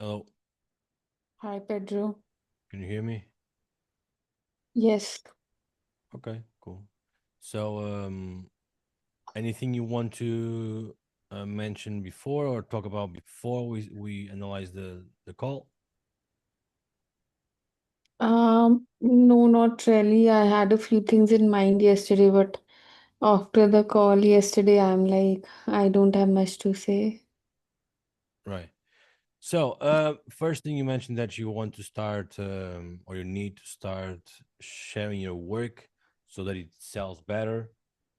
Oh, Hi, Pedro. can you hear me? Yes. Okay, cool. So, anything you want to mention before or talk about before we analyze the call? No, not really. I had a few things in mind yesterday, but after the call yesterday, I'm like, I don't have much to say. Right. So, first thing you mentioned that you want to start or you need to start sharing your work so that it sells better.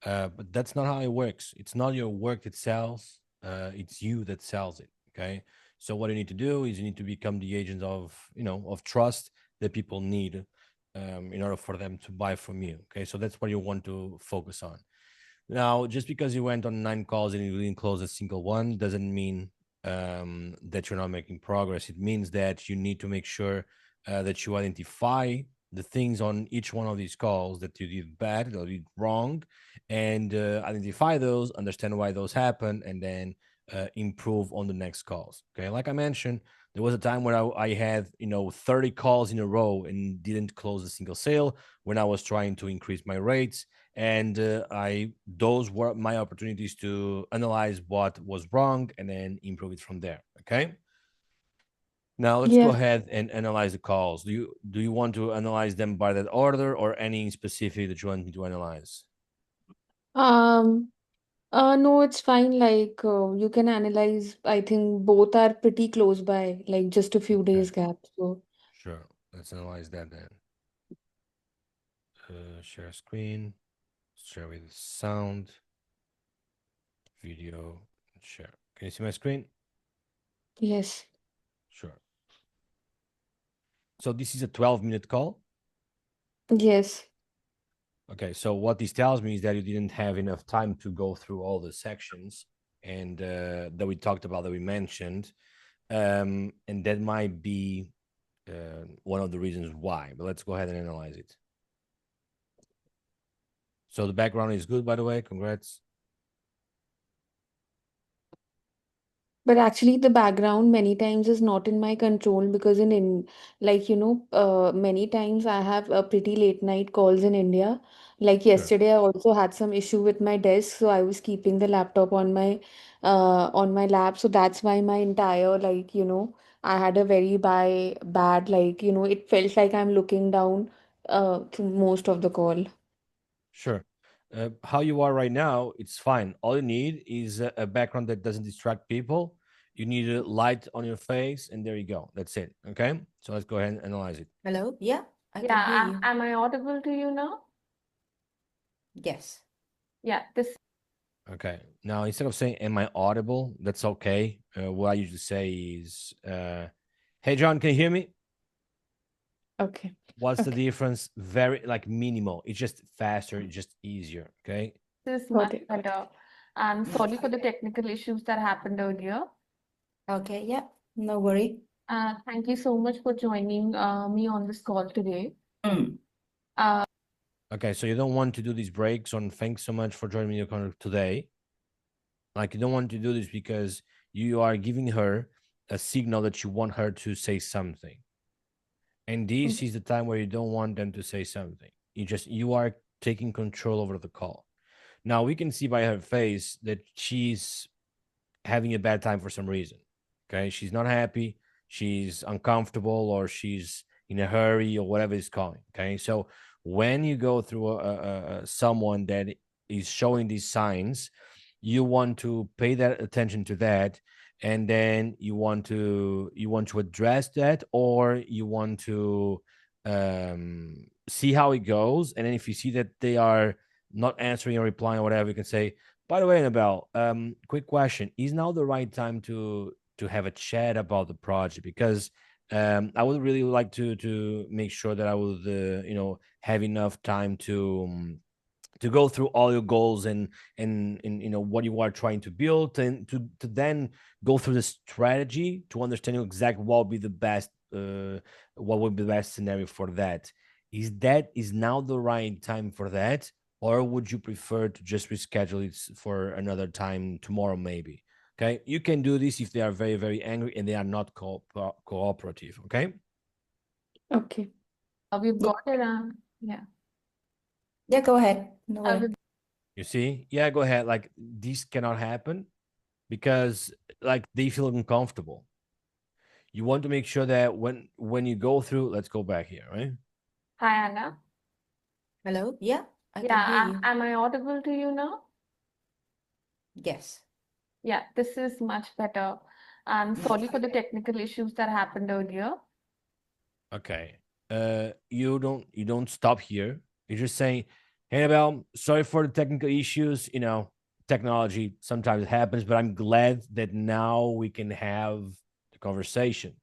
But that's not how it works. It's not your work that sells. It's you that sells it. Okay. So what you need to do is you need to become the agent of of trust that people need in order for them to buy from you. Okay. So that's what you want to focus on. Now, just because you went on 9 calls and you didn't close a single one doesn't mean that you're not making progress. It means that you need to make sure that you identify the things on each one of these calls that you did bad or did wrong, and identify those, understand why those happen, and then improve on the next calls. Okay, like I mentioned, there was a time where I had 30 calls in a row and didn't close a single sale when I was trying to increase my rates, and I those were my opportunities to analyze what was wrong and then improve it from there. Okay, now let's go Yes. ahead and analyze the calls. Do you want to analyze them by that order or any specific that you want me to analyze? Um, no, it's fine. You can analyze. I think both are pretty close by, like just a few Okay, days gap. So, sure, let's analyze that then. Share screen, share with sound, video, share. Can you see my screen? yes. Sure. So this is a 12-minute call. Yes. Okay, so what this tells me is that you didn't have enough time to go through all the sections and that we talked about, that we mentioned, and that might be one of the reasons why. But let's go ahead and analyze it. So the background is good, by the way. Congrats. But actually, the background many times is not in my control because many times I have a pretty late night calls in India. Like Sure, yesterday, I also had some issue with my desk, so I was keeping the laptop on my lap. So that's why my entire I had a very bad it felt like I'm looking down through most of the call. sure. How you are right now, it's fine. All you need is a background that doesn't distract people. You need a light on your face, and there you go. That's it. Okay. So let's go ahead and analyze it. Hello? Yeah, I can hear Yeah, you. am I audible to you now? Yes. Yeah, this. Okay. Now, instead of saying, "Am I audible?" That's okay. What I usually say is, "Hey, John, can you hear me?" Okay. What's the Okay. difference? Very like minimal. It's just faster. It's just easier. Okay. This is much Okay. better. I'm Mm. sorry for the technical issues that happened earlier. Okay, yeah, no worry. Thank you so much for joining me on this call today. Mm. Uh, Okay. So you don't want to do these breaks on. Thanks so much for joining me today. Like you don't want to do this because you are giving her a signal that you want her to say something, and this is the time where you don't want them to say something. You are taking control over the call. Now we can see by her face that she's having a bad time for some reason. Okay, she's not happy, she's uncomfortable, or she's in a hurry, or whatever it's calling. Okay, so when you go through someone that is showing these signs, you want to pay that attention to that, and then you want to address that, or you want to see how it goes, and then if you see that they are not answering or replying or whatever, you can say, by the way, Annabelle, quick question: is now the right time to have a chat about the project? Because I would really like to make sure that I would have enough time to go through all your goals and what you are trying to build, and to then go through the strategy to understand exactly what would be the best scenario for that. Is now the right time for that, or would you prefer to just reschedule it for another time tomorrow maybe? Okay, you can do this if they are very, very angry and they are not cooperative. Okay. Okay. We've Yeah. got around, yeah. Yeah, go ahead. No worry. We've You see, yeah, go ahead. Like this cannot happen because like they feel uncomfortable. You want to make sure that when you go through, let's go back here, right? Hi, Anna. Hello? Yeah, I can Yeah, hear you. am I audible to you now? Yes. Yeah, this is much better. I'm sorry for the technical issues that happened earlier. Okay. You don't stop here. You're just saying, hey, Annabelle, sorry for the technical issues. Technology sometimes it happens, but I'm glad that now we can have the conversation.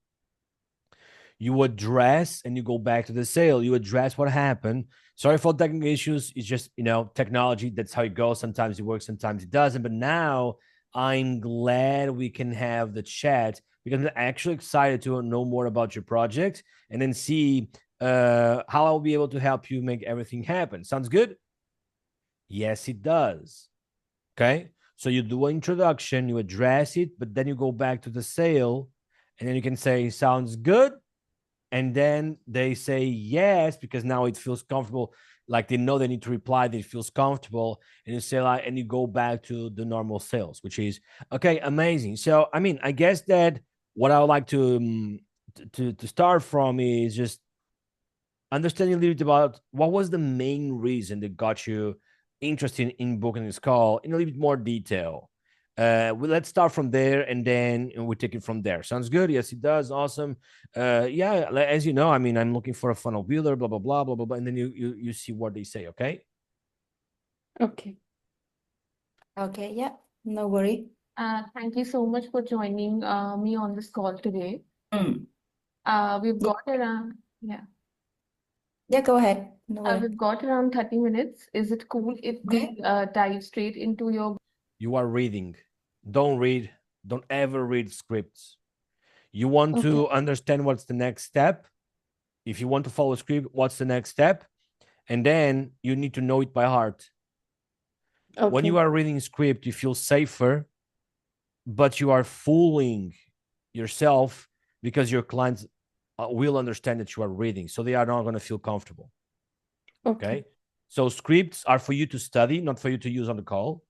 You address and you go back to the sale. You address what happened. Sorry for technical issues. It's just, technology. That's how it goes. Sometimes it works, sometimes it doesn't. But now I'm glad we can have the chat because I'm actually excited to know more about your project and then see how I'll be able to help you make everything happen. Sounds good? Yes, it does. Okay. So you do an introduction, you address it, but then you go back to the sale and then you can say, sounds good, and then they say yes because now it feels comfortable, like they know they need to reply, that it feels comfortable, and you say like, and you go back to the normal sales, which is okay, amazing. So I mean, I guess that what I would like to start from is just understanding a little bit about what was the main reason that got you interested in booking this call in a little bit more detail. Let's start from there and then we take it from there. Sounds good? Yes, it does. Awesome. Yeah, as you know, I mean, I'm looking for a funnel builder, blah, blah, blah, blah, blah, blah. And then you see what they say, okay? Okay. Okay, yeah, no worry. Thank you so much for joining me on this call today. Mm. We've Yeah, got around, yeah, yeah, go ahead. No worry. we've got around 30 minutes. Is it cool if Okay. we dive straight into your You are reading. Don't read. Don't ever read scripts. You want Okay. to understand what's the next step. If you want to follow a script, what's the next step? And then you need to know it by heart. When you Okay. are reading script, you feel safer, but you are fooling yourself because your clients will understand that you are reading, so they are not going to feel comfortable. Okay. Okay. So scripts are for you to study, not for you to use on the call.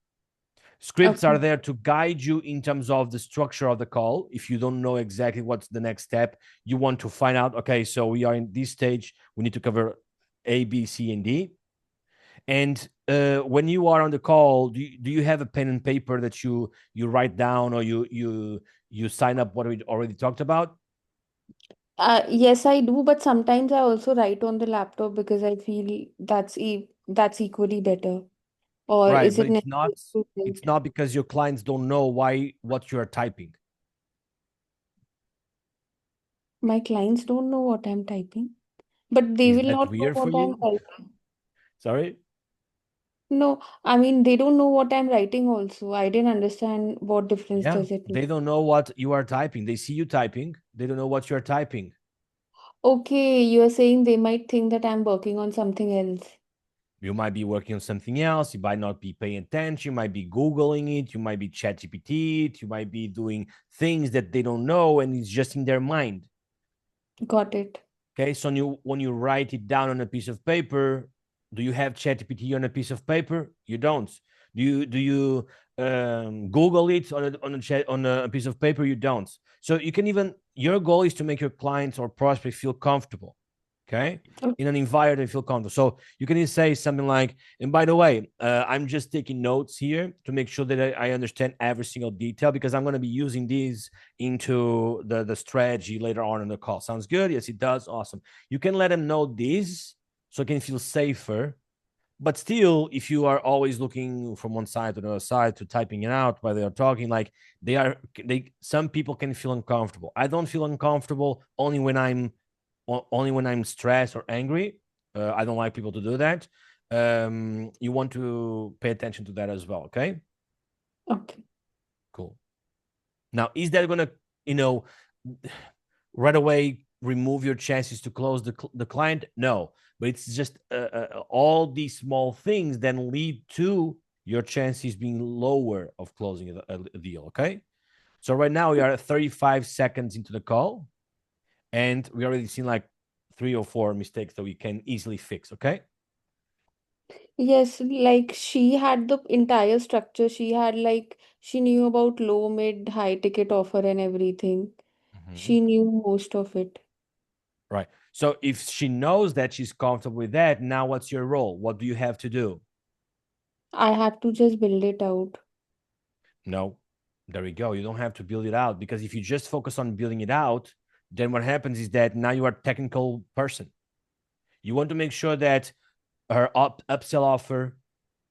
Scripts are Okay. there to guide you in terms of the structure of the call. If you don't know exactly what's the next step, you want to find out, okay, so we are in this stage, we need to cover A, B, C, and D. And when you are on the call, do you have a pen and paper that you write down, or you sign up what we already talked about? Yes, I do, but sometimes I also write on the laptop because I feel that's equally better. Or Right, is but it it's necessary not to it's write? not because your clients don't know what you are typing. My clients don't know what I'm typing, but they Is will that not know weird for what I'm you? typing. Sorry. No, I mean they don't know what I'm writing also. I didn't understand what difference Yeah, does it make. they don't know what you are typing. They see you typing, they don't know what you are typing. Okay, you are saying they might think that I'm working on something else. You might be working on something else. You might not be paying attention. You might be Googling it. You might be ChatGPT it. You might be doing things that they don't know and it's just in their mind. Got it. Okay. So when you write it down on a piece of paper, do you have ChatGPT on a piece of paper? You don't. Do you Google it on a piece of paper? You don't. So you can even, your goal is to make your clients or prospects feel comfortable. Okay. Oh, In an environment they feel comfortable. So you can say something like, and by the way, I'm just taking notes here to make sure that I understand every single detail because I'm going to be using these into the strategy later on in the call. Sounds good? Yes, it does. Awesome. You can let them know this so it can feel safer. But still, if you are always looking from one side to the other side to typing it out while they are talking, like some people can feel uncomfortable. I don't feel uncomfortable only when I'm stressed or angry. I don't like people to do that. You want to pay attention to that as well. Okay, okay. cool. Now, is that gonna, you know, right away remove your chances to close the client? No, but it's just all these small things then lead to your chances being lower of closing a deal. Okay, So right now we are at 35 seconds into the call, and we already seen like 3 or 4 mistakes that we can easily fix. Okay. Yes, like she had the entire structure. She had like she knew about low, mid, high ticket offer and everything. Mhm. She knew most of it. Right. So if she knows that she's comfortable with that, now what's your role? What do you have to do? I had to just build it out. No, there we go. You don't have to build it out, because if you just focus on building it out, then what happens is that now you are a technical person. You want to make sure that her upsell offer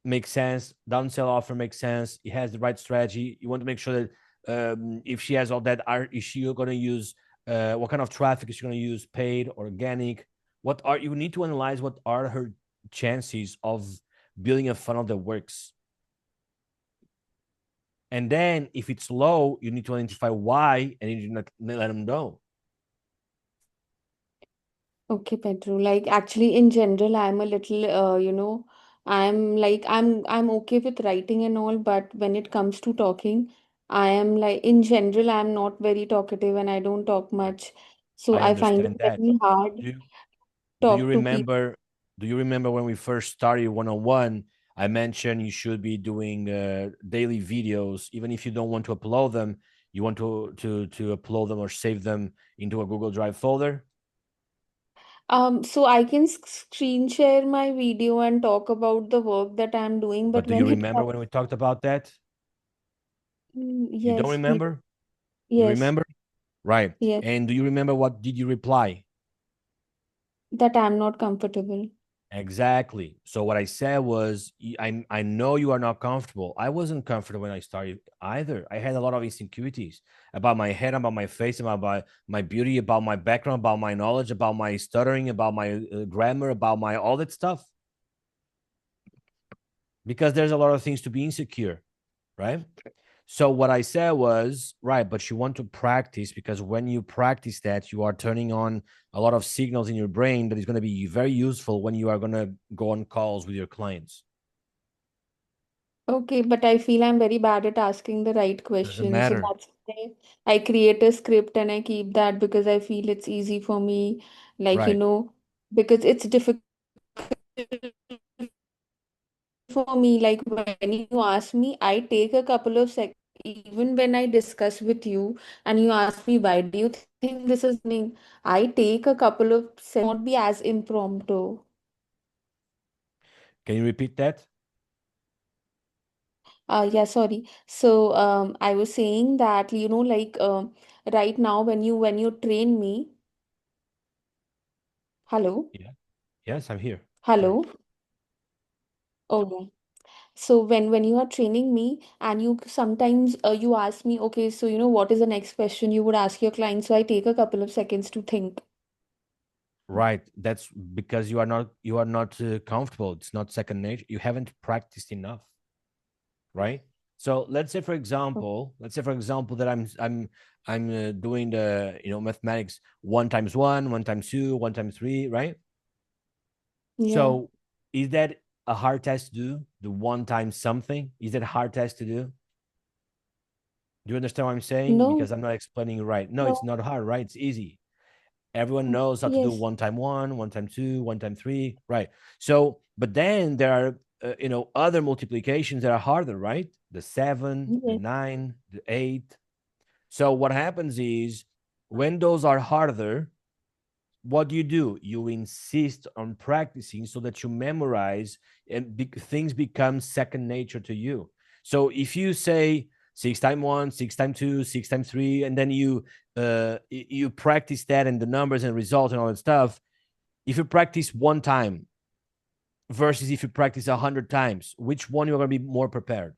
makes sense, downsell offer makes sense, it has the right strategy. You want to make sure that if she has all that, is she going to use what kind of traffic is she going to use, paid, organic? What are you need to analyze what are her chances of building a funnel that works. And then if it's low, you need to identify why and you need to let them know. Okay, Pedro. Like actually in general, I'm a little I'm okay with writing and all, but when it comes to talking, I am like in general, I'm not very talkative and I don't talk Right. much. So I I find understand it that. very hard Do you, to do you talk to people. remember do you remember when we first started one-on-one, I mentioned you should be doing daily videos, even if you don't want to upload them, you want to upload them or save them into a Google Drive folder. So I can screen share my video and talk about the work that I'm doing, But but do you when it remember comes, when we talked about that? You don't yes, please, remember? You yes, remember? Right. yes, And do you remember what did you reply? that I'm not comfortable. Exactly. So what I said was, I know you are not comfortable. I wasn't comfortable when I started either. I had a lot of insecurities about my head, about my face, about my beauty, about my background, about my knowledge, about my stuttering, about my grammar, about my all that stuff. Because there's a lot of things to be insecure, right? So what I said was, right, but you want to practice, because when you practice that, you are turning on a lot of signals in your brain that is going to be very useful when you are going to go on calls with your clients. Okay, but I feel I'm very bad at asking the right Doesn't questions. So matter. that's why I create a script and I keep that because I feel it's easy for me. Like, Right. because it's difficult for me. Like when you ask me, I take a couple of seconds, even when I discuss with you and you ask me, why do you think this is happening? I take a couple of seconds, not be as impromptu. Can you repeat that? Yeah, sorry. So, I was saying that, right now when you train me, hello, Yeah. Yes, I'm here. Sorry. hello. Oh, yeah. So when you are training me and you sometimes you ask me, okay, so what is the next question you would ask your client? So I take a couple of seconds to think. Right. That's because you are not comfortable. It's not second nature. You haven't practiced enough. Right. So let's say for example that I'm doing the mathematics, 1 times 1, 1 times 2, 1 times 3. Right. Yeah. So is that a hard test to do? The 1 times something? Is that a hard test to do? Do you understand what I'm saying? No, Because I'm not explaining right. No, it's no. not hard, right? It's easy. Everyone knows how to do Yes, 1 times 1, 1 times 2, 1 times 3, right? So, but then there are other multiplications that are harder, right? The 7, the yes. 9, the 8. So what happens is when those are harder, what do? You insist on practicing so that you memorize, and things become second nature to you. So if you say 6 times 1, 6 times 2, 6 times 3, and then you practice that and the numbers and results and all that stuff. If you practice 1 time versus if you practice 100 times, which one you're going to be more prepared?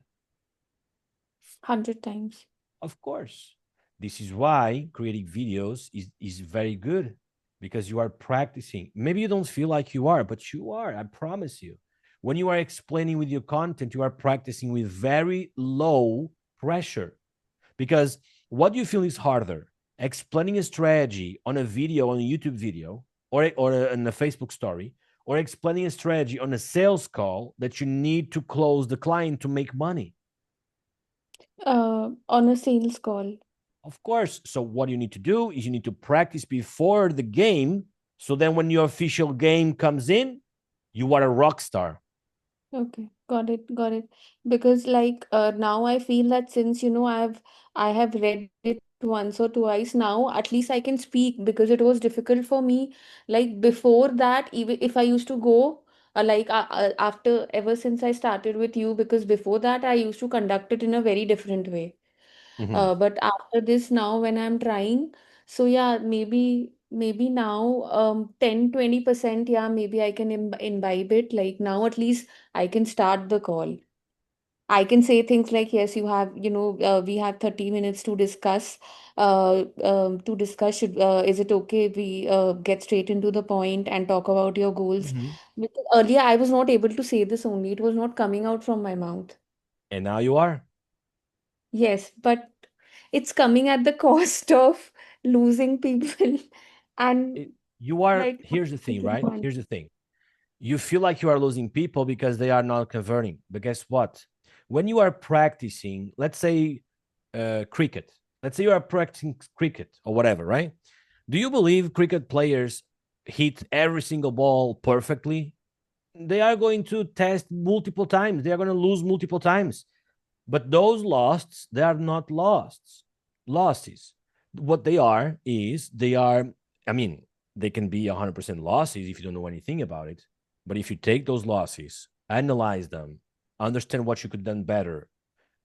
100 times. Of course. This is why creating videos is very good, because you are practicing. Maybe you don't feel like you are, but you are. I promise you. When you are explaining with your content, you are practicing with very low pressure. Because what do you feel is harder? Explaining a strategy on a video, on a YouTube video, or in a Facebook story, or explaining a strategy on a sales call that you need to close the client to make money? On a sales call. Of course. So what you need to do is you need to practice before the game. So then when your official game comes in, you are a rock star. Okay, got it, got it. Because like now I feel that since I have read it once or twice now, at least I can speak because it was difficult for me. Like before that, even if I used to go after ever since I started with you, because before that I used to conduct it in a very different way. Mhm. But after this now when I'm trying, so yeah, maybe now 10-20%, yeah, maybe I can imbibe it. Like now at least I can start the call. I can say things like, yes, we have 30 minutes to discuss. Is it okay if we get straight into the point and talk about your goals? Mhm. Because earlier I was not able to say this only. It was not coming out from my mouth. And now you are. Yes, but it's coming at the cost of losing people and You are. like not Here's the thing, making right? money. Here's the thing. You feel like you are losing people because they are not converting. But guess what? When you are practicing, let's say cricket, let's say you are practicing cricket or whatever, right? Do you believe cricket players hit every single ball perfectly? They are going to test multiple times. They are going to lose multiple times. But those losts, they are not losses. What they are is they are, I mean, they can be 100% losses if you don't know anything about it. But if you take those losses, analyze them, understand what you could have done better.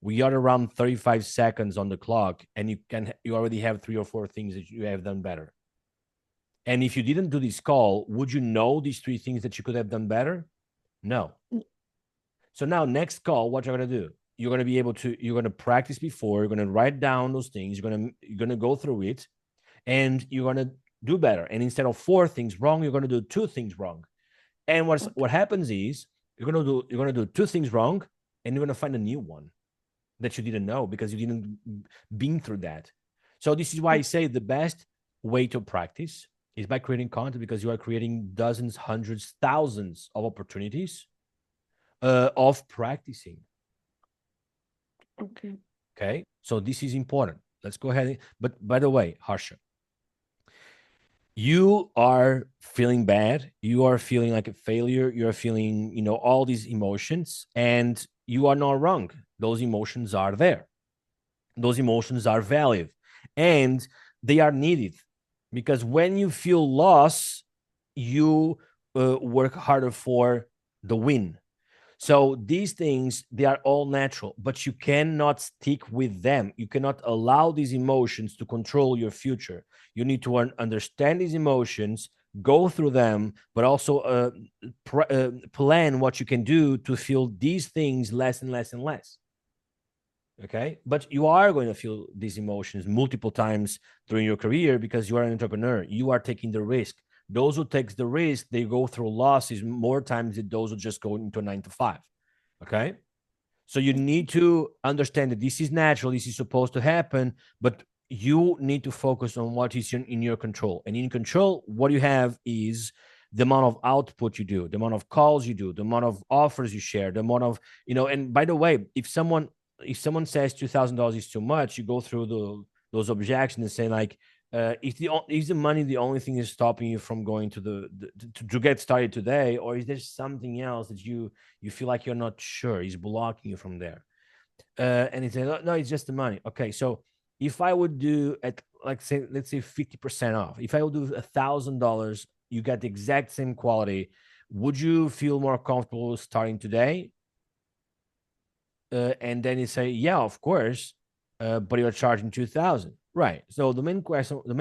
We are around 35 seconds on the clock, and you already have 3 or 4 things that you have done better. And if you didn't do this call, would you know these 3 things that you could have done better? No. So now next call, what you're gonna do? You're gonna be able to. You're gonna practice before. You're gonna write down those things. You're gonna go through it, and you're gonna do better. And instead of 4 things wrong, you're gonna do 2 things wrong. And what Okay. happens is you're gonna do 2 things wrong, and you're gonna find a new one that you didn't know because you didn't been through that. So this is why I say the best way to practice is by creating content because you are creating dozens, hundreds, thousands of opportunities of practicing. Okay. Okay. So this is important. Let's go ahead. But by the way, Harsha, you are feeling bad. You are feeling like a failure. You're feeling, all these emotions, and you are not wrong. Those emotions are there. Those emotions are valid and they are needed because when you feel loss, you work harder for the win. So these things, they are all natural, but you cannot stick with them. You cannot allow these emotions to control your future. You need to understand these emotions, go through them, but also plan what you can do to feel these things less and less and less. Okay. But you are going to feel these emotions multiple times during your career because you are an entrepreneur. You are taking the risk. Those who takes the risk, they go through losses more times than those who just go into a 9 to 5. Okay. So you need to understand that this is natural, this is supposed to happen, but you need to focus on what is in your control. And in control, what you have is the amount of output you do, the amount of calls you do, the amount of offers you share, the amount of, and by the way, if someone says $2,000 is too much, you go through those objections and say like, is the money the only thing that's stopping you from going to get started today, or is there something else that you feel like you're not sure is blocking you from there? And he said, no, it's just the money. Okay, so if I would do at like say let's say 50% off, if I would do $1,000, you get the exact same quality. Would you feel more comfortable starting today? And then you say, yeah, of course, but you're charging 2,000, right? So the main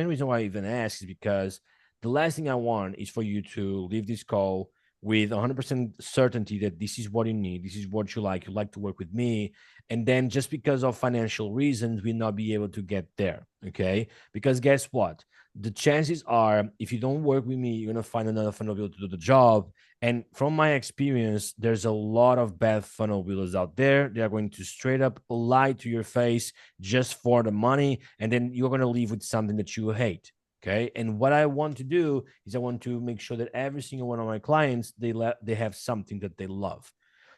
reason why I even ask is because the last thing I want is for you to leave this call with 100% certainty that this is what you need, this is what you like to work with me, and then just because of financial reasons, we not be able to get there. Okay, because guess what? The chances are, if you don't work with me, you're gonna find another funnel builder to do the job. And from my experience, there's a lot of bad funnel builders out there. They are going to straight up lie to your face just for the money. And then you're going to leave with something that you hate. Okay. And what I want to do is I want to make sure that every single one of my clients, they have something that they love.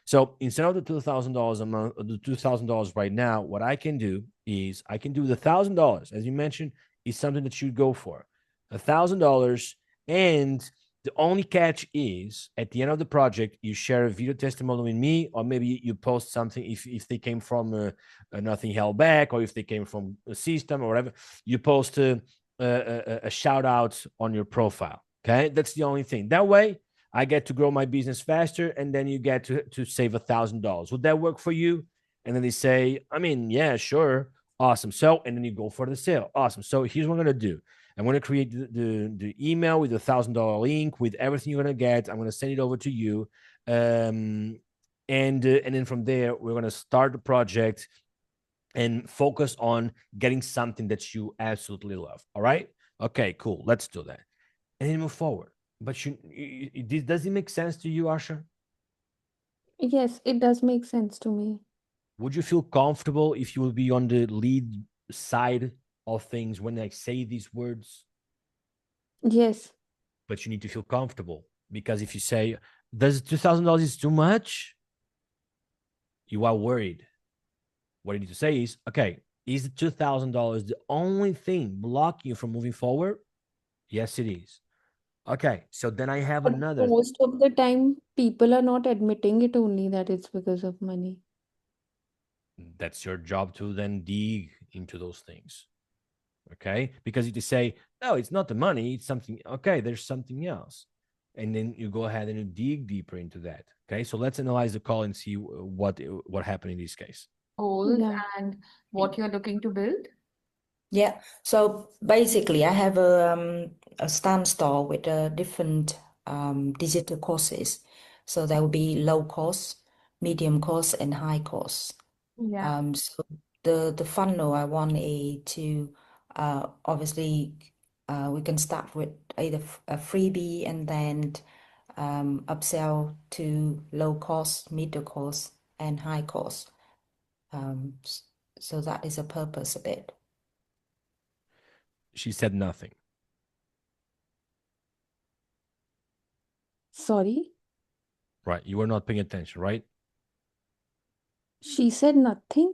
So instead of the $2,000 a month, or the $2,000 right now, what I can do is I can do the $1,000, as you mentioned, is something that you go for $1,000. And the only catch is at the end of the project, you share a video testimonial with me, or maybe you post something if they came from a nothing held back, or if they came from a system or whatever, you post a shout out on your profile. Okay, that's the only thing. That way, I get to grow my business faster, and then you get to save $1,000. Would that work for you? And then they say, I mean, yeah, sure, awesome. So, and then you go for the sale, awesome. So here's what I'm gonna do. I'm gonna create the email with the $1,000 link with everything you're gonna get. I'm gonna send it over to you, and then from there we're gonna start the project and focus on getting something that you absolutely love. All right? Okay, cool. Let's do that and then move forward. But does it make sense to you, Asha? Yes, it does make sense to me. Would you feel comfortable if you will be on the lead side of things when I say these words? Yes. But you need to feel comfortable, because if you say, does $2,000 is too much? You are worried. What you need to say is, okay, is the $2,000 the only thing blocking you from moving forward? Yes, it is. Okay, so then I have But another. most of the time, people are not admitting it only that it's because of money. That's your job to then dig into those things. Okay, because if you say, no, it's not the money, it's something, okay, there's something else, and then you go ahead and you dig deeper into that. Okay, so let's analyze the call and see what happened in this case. Goals Yeah. and what you're looking to build? Yeah. So basically, I have a stamp store with different digital courses. So there will be low cost, medium cost, and high cost. Yeah. So the funnel I want to obviously we can start with either a freebie and then upsell to low cost, middle cost, and high cost. So that is a purpose of it. She said nothing. Sorry? Right, you were not paying attention, right? She said nothing?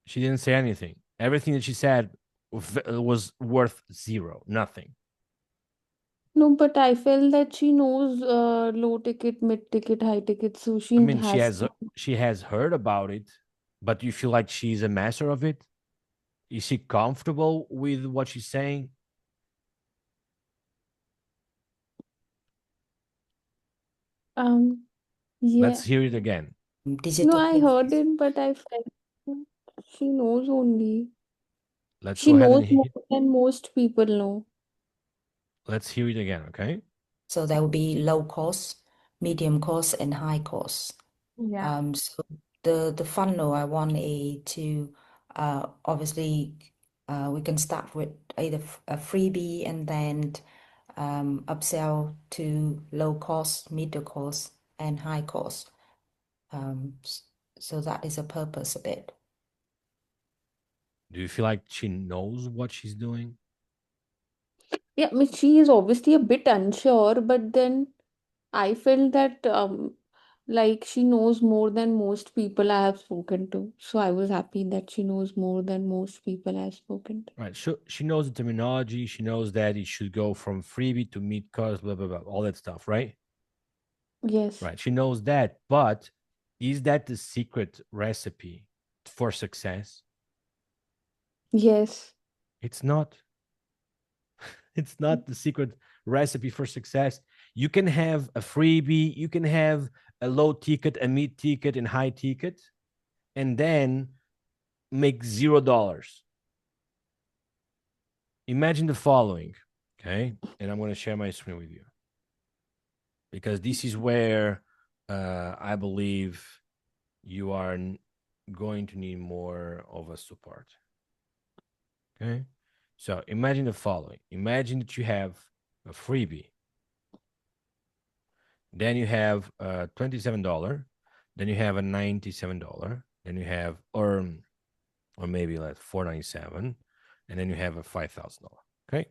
She didn't say anything. Everything that she said was worth zero, nothing. No, but I felt that she knows low ticket, mid ticket, high ticket, so I she mean, has. she has heard about it, but you feel like she's a master of it? Is she comfortable with what she's saying? Um, yeah. Let's hear it again. No, Digital I heard courses. it, but I felt she knows only. Let's She go ahead and knows more than most people know. let's hear it again, okay? So there will be low cost, medium cost, and high cost. Yeah. So the funnel I want to obviously we can start with either a freebie and then upsell to low cost, middle cost, and high cost. So that is a purpose of it. Do you feel like she knows what she's doing? Yeah, I mean, she is obviously a bit unsure, but then I felt that like she knows more than most people I have spoken to. So I was happy that she knows more than most people I have spoken to. Right. She knows the terminology. She knows that it should go from freebie to mid cost, blah, blah, blah, all that stuff, right? Yes. Right. She knows that. But is that the secret recipe for success? Yes. It's not. It's not the secret recipe for success. You can have a freebie, you can have a low ticket, a mid ticket, and high ticket, and then make $0. Imagine the following, okay? And I'm going to share my screen with you because this is where I believe you are going to need more of a support. Okay. So imagine the following. Imagine that you have a freebie. Then you have a $27. Then you have a $97. Then you have, or maybe like $497. And then you have a $5,000. Okay.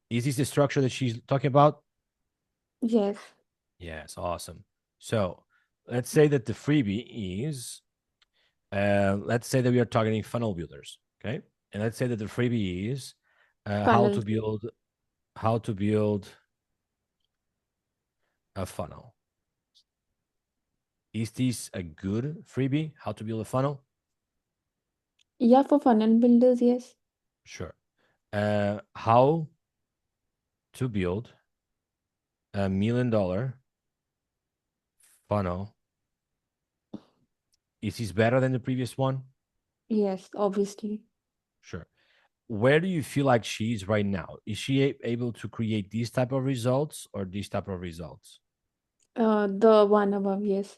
Is this the structure that she's talking about? Yes. Yes, awesome. So let's say that the freebie is, let's say that we are targeting funnel builders, okay? And let's say that the freebie is how Funnel. to build a funnel. Is this a good freebie? How to build a funnel? Yeah, for funnel builders, yes. Sure. How to build $1 million funnel. Is this better than the previous one? Yes, obviously. Sure. Where do you feel like she is right now? Is she able to create these type of results or these type of results? The one above, yes.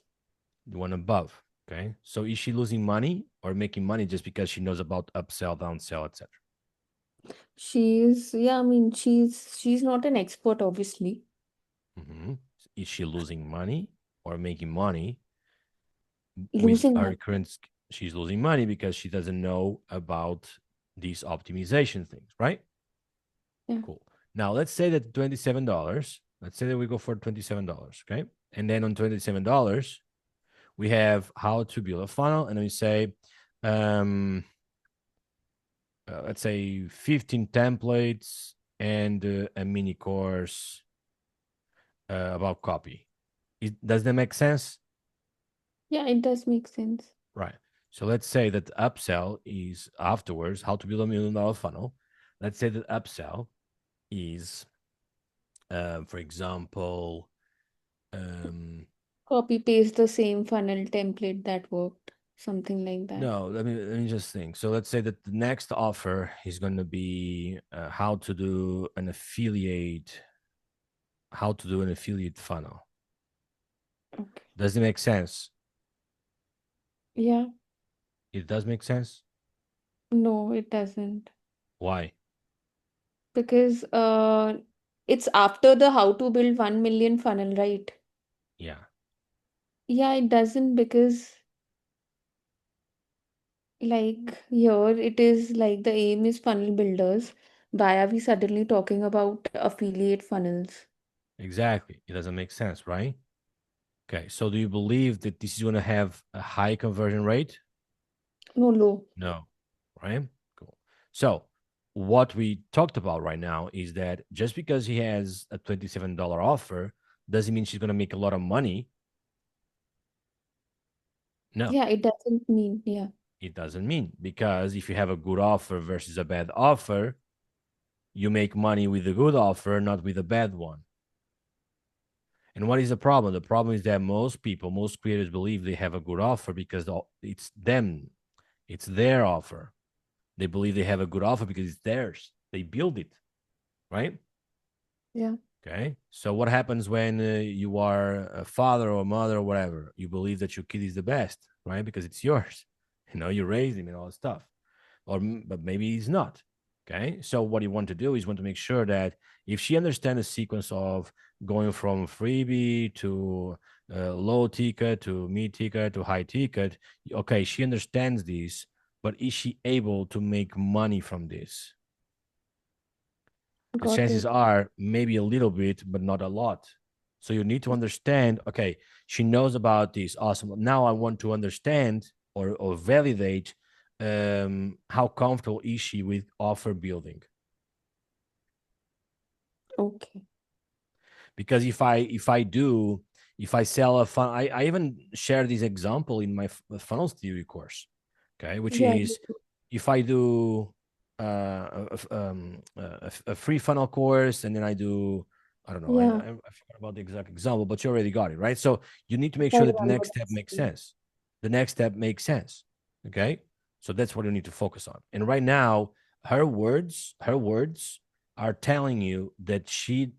The one above. Okay. So is she losing money or making money just because she knows about upsell, downsell, etc.? Yeah, I mean, she's not an expert, obviously. Mm-hmm. Is she losing money or making money with Losing her money. current? She's losing money because she doesn't know about these optimization things, right? Yeah. Cool. Now let's say that $27. Let's say that we go for $27. Okay. And then on $27, we have how to build a funnel, and we say, let's say 15 templates and a mini course about copy. Does that make sense? Yeah, it does make sense. Right. So let's say that the upsell is afterwards how to build $1 million funnel. Let's say that upsell is, for example, Copy paste the same funnel template that worked. Something like that. no, let me just think. So let's say that the next offer is going to be how to do an affiliate funnel. Okay. Does it make sense? Yeah. It does make sense. No, it doesn't. Why? Because it's after the how to build 1 million funnel, right? Yeah, Yeah, it doesn't because like here it is like the aim is funnel builders. Why are we suddenly talking about affiliate funnels? exactly. It doesn't make sense, right? Okay. So do you believe that this is going to have a high conversion rate? No, low. No, right? Cool. So what we talked about right now is that just because he has a $27 offer doesn't mean she's going to make a lot of money. No, Yeah, it doesn't mean, yeah. it doesn't mean, because if you have a good offer versus a bad offer, you make money with the good offer, not with a bad one. And what is the problem? The problem is that most creators believe they have a good offer because it's them, it's their offer. They believe they have a good offer because it's theirs. They build it, right? Yeah. Okay. So what happens when you are a father or a mother or whatever? You believe that your kid is the best, right? Because it's yours. You raise him and all that stuff. But maybe he's not. Okay. So what you want to do is want to make sure that if she understands the sequence of going from freebie to low ticket to mid ticket to high ticket, okay, she understands this, but is she able to make money from this? The Got chances it. are maybe a little bit, but not a lot. So you need to understand, okay, she knows about this. Awesome. Now I want to understand or validate how comfortable is she with offer building. Okay. Because if I sell a fun, I even share this example in my funnels theory course, okay, which Yeah, is if I do a free funnel course, and then I do, I don't know, yeah. I forgot about the exact example, but you already got it, right? So you need to make I sure that the remember next step this. makes sense. The next step makes sense. Okay. So that's what you need to focus on. And right now, her words are telling you that she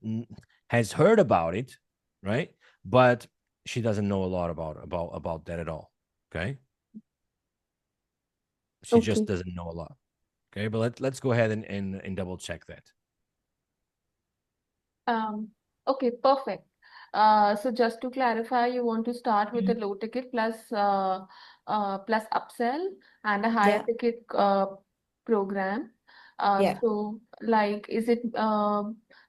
has heard about it, right? But she doesn't know a lot about that at all. Okay. She just Okay. doesn't know a lot. Okay. But let's go ahead and double check that. Um, okay, perfect. So just to clarify, you want to start with a low ticket plus upsell and a higher Yeah, ticket program. yeah. So like, is it?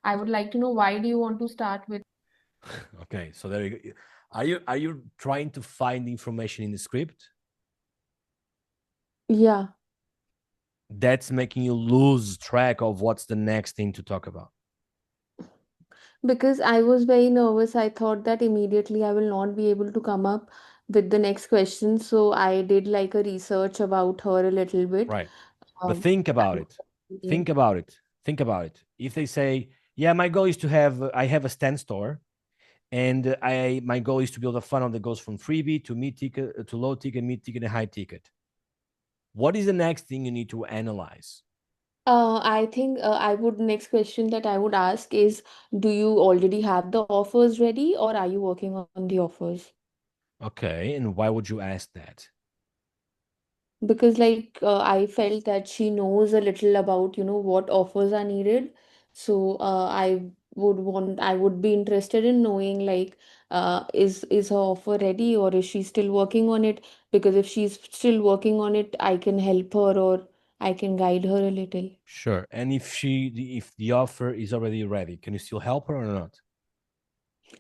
I would like to know why do you want to start with? Okay. So there you go. Are you trying to find information in the script Yeah, that's making you lose track of what's the next thing to talk about? because I was very nervous. I thought that immediately I will not be able to come up with the next question. So I did like a research about her a little bit. Right. But Um, think about and- it. Think about it. Think about it. If they say, yeah, my goal is to have, I have a stand store, and my goal is to build a funnel that goes from freebie to mid ticket to low ticket, mid ticket, and high ticket. What is the next thing you need to analyze? I think I would next question that I would ask is, do you already have the offers ready, or are you working on the offers? Okay, and why would you ask that? Because like I felt that she knows a little about, what offers are needed. So I would be interested in knowing like is her offer ready, or is she still working on it? Because if she's still working on it, I can help her, or I can guide her a little. Sure. And if the offer is already ready, can you still help her or not?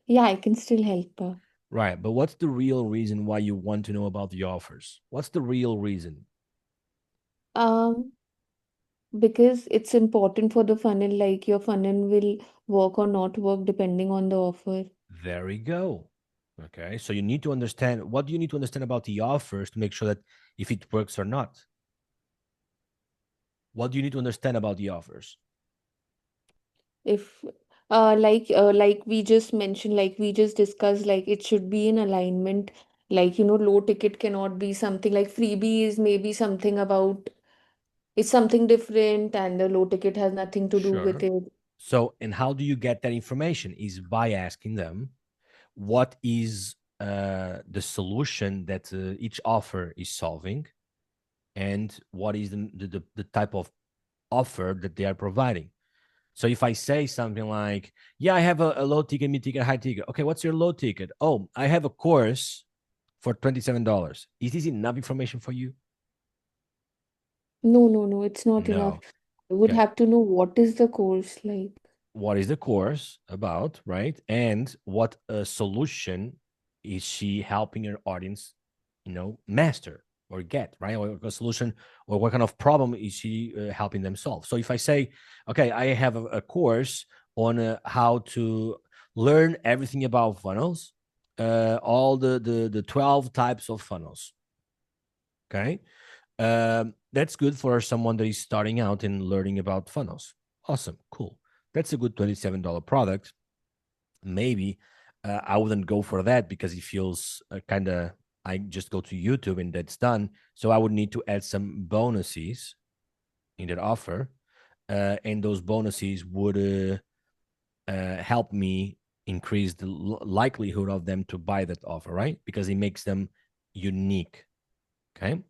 Yeah, I can still help her. Right. But what's the real reason why you want to know about the offers? What's the real reason? Um, because it's important for the funnel, like your funnel will work or not work depending on the offer. There we go. Okay. So you need to understand, what do you need to understand about the offers to make sure that if it works or not? What do you need to understand about the offers? If like we just mentioned, like we just discussed, like it should be in alignment. Like, low ticket cannot be something like freebie is maybe something about, it's something different, and the low ticket has nothing to do with Sure. it. So, and how do you get that information? Is by asking them what is the solution that each offer is solving, and what is the type of offer that they are providing. So if I say something like, yeah, I have a low ticket, mid ticket, high ticket. Okay, what's your low ticket? Oh, I have a course for $27. Is this enough information for you? No, no, no, it's not enough. No. I would Okay. have to know what is the course like. What is the course about, right? And what solution is she helping her audience, master or get, right? Or a solution, or what kind of problem is she helping them solve? So if I say, okay, I have a course on how to learn everything about funnels, all the 12 types of funnels, okay? That's good for someone that is starting out and learning about funnels. Awesome, cool. That's a good $27 product. Maybe I wouldn't go for that because it feels kind of, I just go to YouTube and that's done. So I would need to add some bonuses in that offer. And those bonuses would help me increase the likelihood of them to buy that offer, right? Because it makes them unique. Okay.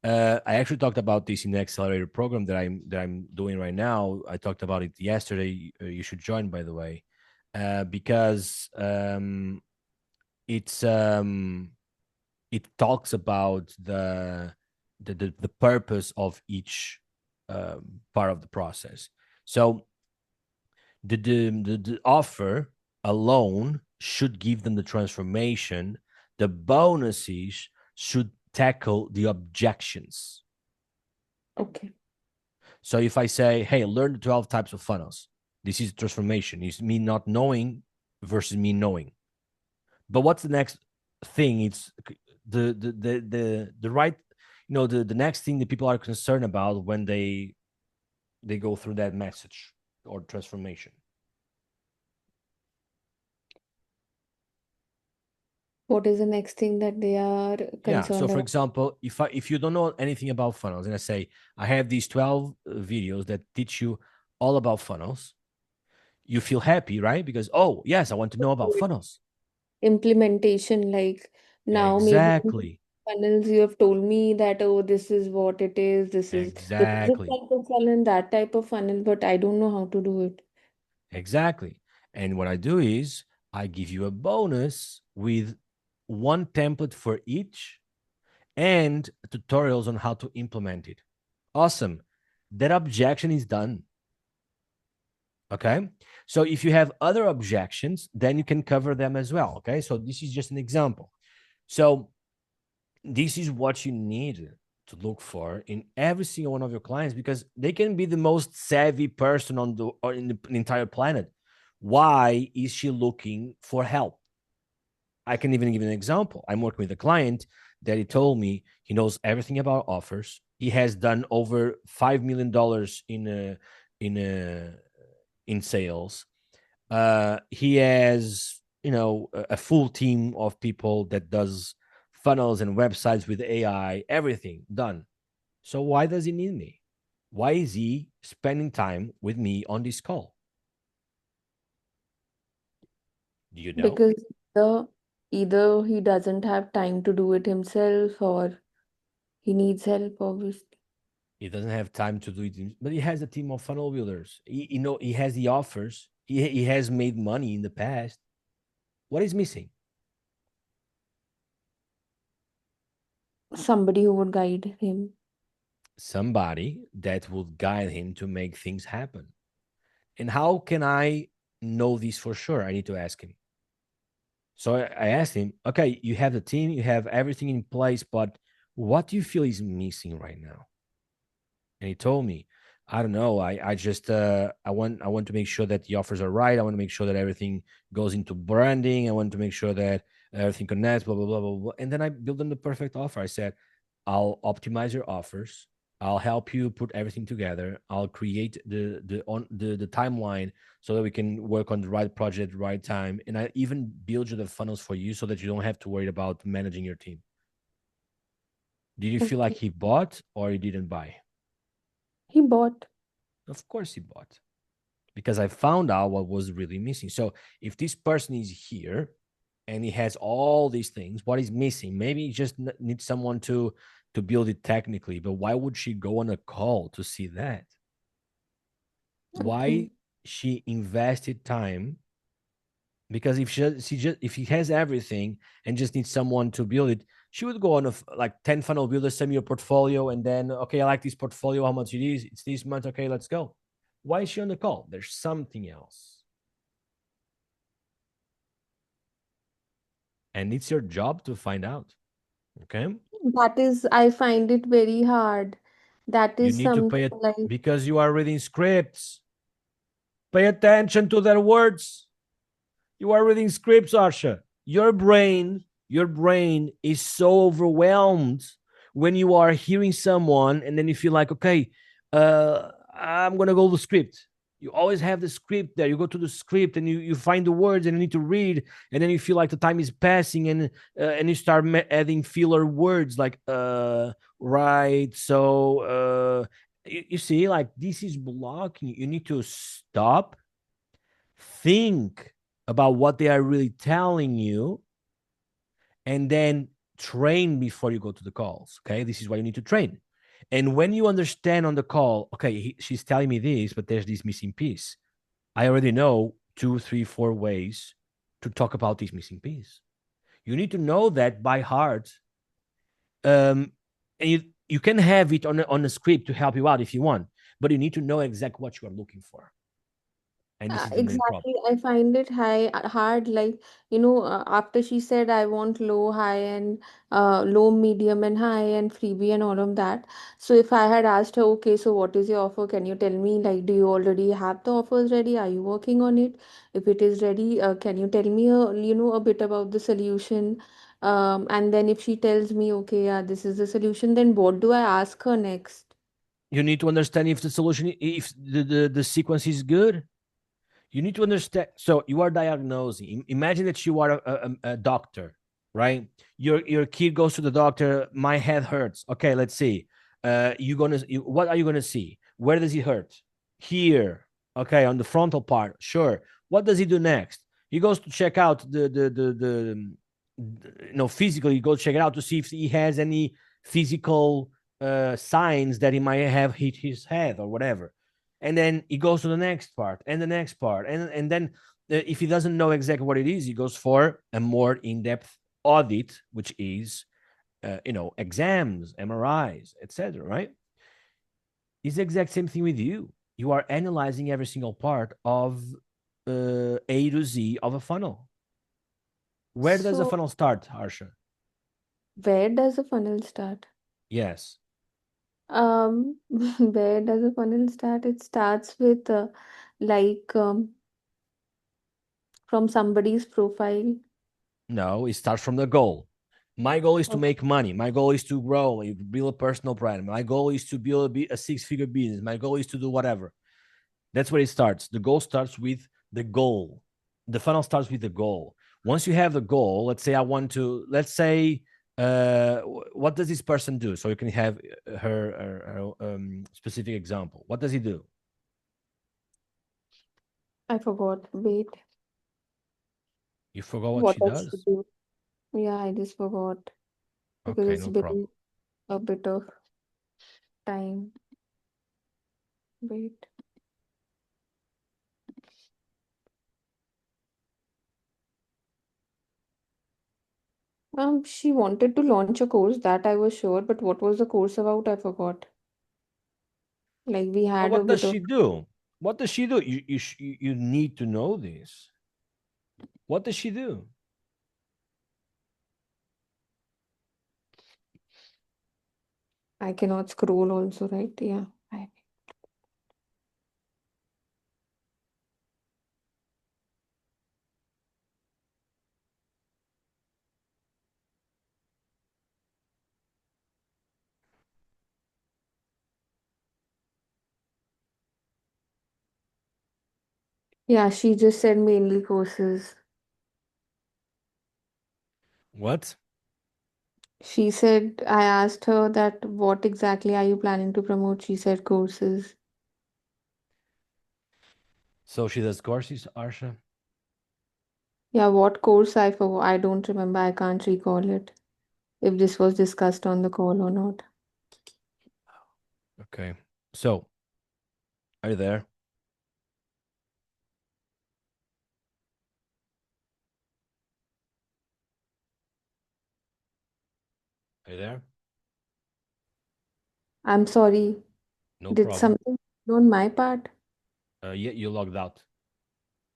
I actually talked about this in the accelerator program that I'm doing right now. I talked about it yesterday. You should join, by the way, because it's it talks about the purpose of each part of the process. So the offer alone should give them the transformation. The bonuses should tackle the objections. Okay. So if I say, hey, learn the 12 types of funnels, this is transformation. It's me not knowing versus me knowing. But what's the next thing? It's the right, the next thing that people are concerned about when they go through that message or transformation. What is the next thing that they are Yeah. So concerned for about? example, if you don't know anything about funnels, and I say I have these 12 videos that teach you all about funnels, you feel happy, right? Because, oh yes, I want to know about funnels. Implementation, like now maybe in Exactly. funnels you have told me that, oh, this is what it is, this is a Exactly. type of funnel, that type of funnel, but I don't know how to do it. Exactly. And what I do is I give you a bonus with one template for each and tutorials on how to implement it. Awesome. That objection is done. Okay. So if you have other objections, then you can cover them as well. Okay. So this is just an example. So this is what you need to look for in every single one of your clients, because they can be the most savvy person on the or in the entire planet. Why is she looking for help? I can even give an example. I'm working with a client that he told me he knows everything about offers. He has done over $5 million in sales. He has, a full team of people that does funnels and websites with AI, everything done. So why does he need me? Why is he spending time with me on this call? Do you know? Because either, either he doesn't have time to do it himself or he needs help, obviously. He doesn't have time to do it, but he has a team of funnel builders. He has the offers. He has made money in the past. What is missing? Somebody who would guide him. Somebody that will guide him to make things happen. And how can I know this for sure? I need to ask him. So I asked him, okay, you have the team, you have everything in place, but what do you feel is missing right now? And he told me, I don't know. I just I want to make sure that the offers are right. I want to make sure that everything goes into branding. I want to make sure that everything connects, blah blah blah blah blah. And then I built them the perfect offer. I said, I'll optimize your offers. I'll help you put everything together. I'll create the timeline so that we can work on the right project, right time. And I even build you the funnels for you so that you don't have to worry about managing your team. Did you feel like Okay. he bought or he didn't buy? He bought. Of course he bought, because I found out what was really missing. So if this person is here and he has all these things, what is missing? Maybe he just needs someone to build it technically. But why would she go on a call to see that? Okay. Why she invested time? Because if he has everything and just needs someone to build it, she would go on like 10 funnel builders, send me your portfolio, and then, okay, I like this portfolio, how much it is, it's this much, okay, let's go. Why is she on the call? There's something else. And it's your job to find out. Okay. That is, I find it very hard. That You is need to something pay it like, because you are reading scripts. Pay attention to their words. You are reading scripts, Arsha. Your brain is so overwhelmed when you are hearing someone and then you feel like, okay, I'm gonna go to the script. You always have the script there. You go to the script and you find the words and you need to read, and then you feel like the time is passing, and you start adding filler words like right. So you see, like, this is blocking. You need to stop, think about what they are really telling you, and then train before you go to the calls. Okay. This is why you need to train. And when you understand on the call, okay, she's telling me this, but there's this missing piece. I already know 2, 3, 4 ways to talk about this missing piece. You need to know that by heart. And you can have it on a script to help you out if you want, but you need to know exactly what you are looking for. And this is the main problem. exactly. I find it hard. Like, after she said, I want low, high, and low, medium, and high, and freebie, and all of that. So, if I had asked her, okay, so what is your offer? Can you tell me, like, do you already have the offers ready? Are you working on it? If it is ready, can you tell me, a bit about the solution? And then if she tells me, okay, yeah, this is the solution, then what do I ask her next? You need to understand if the solution, if the sequence is good. You need to understand. So you are diagnosing. Imagine that you are a doctor, right? Your kid goes to the doctor. My head hurts. Okay, let's see. What are you gonna see? Where does it hurt? Here. Okay, on the frontal part. Sure. What does he do next? He goes to check out physically. He goes check it out to see if he has any physical signs that he might have hit his head or whatever. And then he goes to the next part and the next part, and then if he doesn't know exactly what it is, he goes for a more in-depth audit, which is exams, MRIs, etc. Right? It's the exact same thing with you. You are analyzing every single part of A to Z of a funnel. Where does a So funnel start, Harsha? where does a funnel start? Yes. Where does a funnel start? It starts with like from somebody's profile. No, it starts from the goal. My goal is to Okay. make money. My goal is to grow, build a personal brand. My goal is to build a six-figure business. My goal is to do whatever. That's where it starts. The goal starts with the goal. The funnel starts with the goal. Once you have the goal, let's say I want to, let's say, what does this person do? So you can have her specific example. What does he do? I forgot. Wait. You forgot what What she does she does? do? Yeah, I just forgot because Okay, it's no been problem. a bit of time. Wait. She wanted to launch a course that I was sure, but what was the course about? I forgot. Like we But had a what does bit of. she do? What does she do? You need to know this. What does she do? I cannot scroll also, right? Yeah. Yeah, she just said mainly courses. What? She said, I asked her that what exactly are you planning to promote? She said courses. So she does courses, Arsha? Yeah, what course I forgot? I don't remember. I can't recall it. If this was discussed on the call or not. Okay. So, are you there? Are you there? I'm sorry. No Did problem. something on my part? Yeah, you logged out.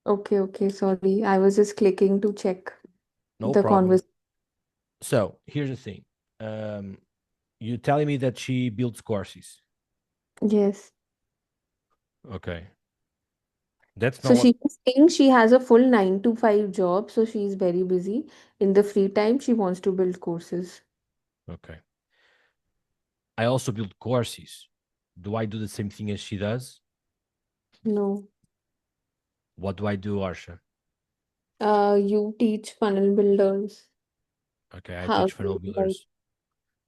Okay, okay, sorry. I was just clicking to check No the problem. conversation. So here's the thing. Um, you telling me that she builds courses. Yes. Okay. That's So not what. she was saying she has a full 9 to 5 job, so she's very busy. In the free time, she wants to build courses. Okay. I also build courses. Do I do the same thing as she does? No. What do I do, Arsha? You teach funnel builders Okay, I how teach to funnel like, builders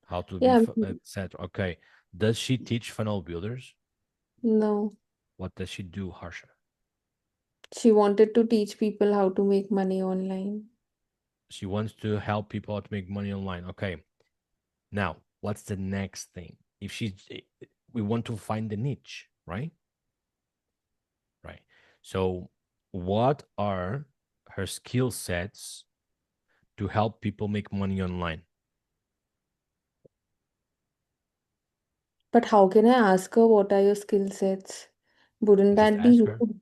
how to be, yeah, etc. Okay. Does she teach funnel builders? no. What does she do, Harsha? She wanted to teach people how to make money online. She wants to help people out to make money online. Okay. Now, what's the next thing? If she, we want to find the niche, right? Right. So, what are her skill sets to help people make money online? But how can I ask her what are your skill sets? Wouldn't Just that be ask her. rude?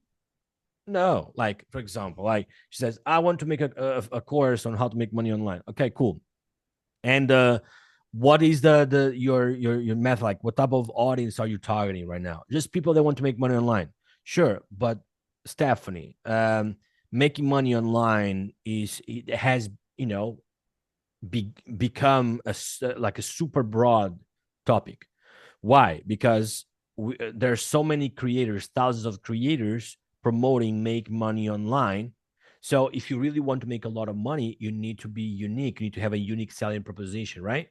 No, like for example, like she says, I want to make a course on how to make money online. Okay, cool. And what is the your method? Like, what type of audience are you targeting right now? Just people that want to make money online. Sure, but Stephanie, making money online is it has you know become like a super broad topic. Why? Because there's so many creators, thousands of creators promoting make money online. So if you really want to make a lot of money, you need to be unique. You need to have a unique selling proposition, right?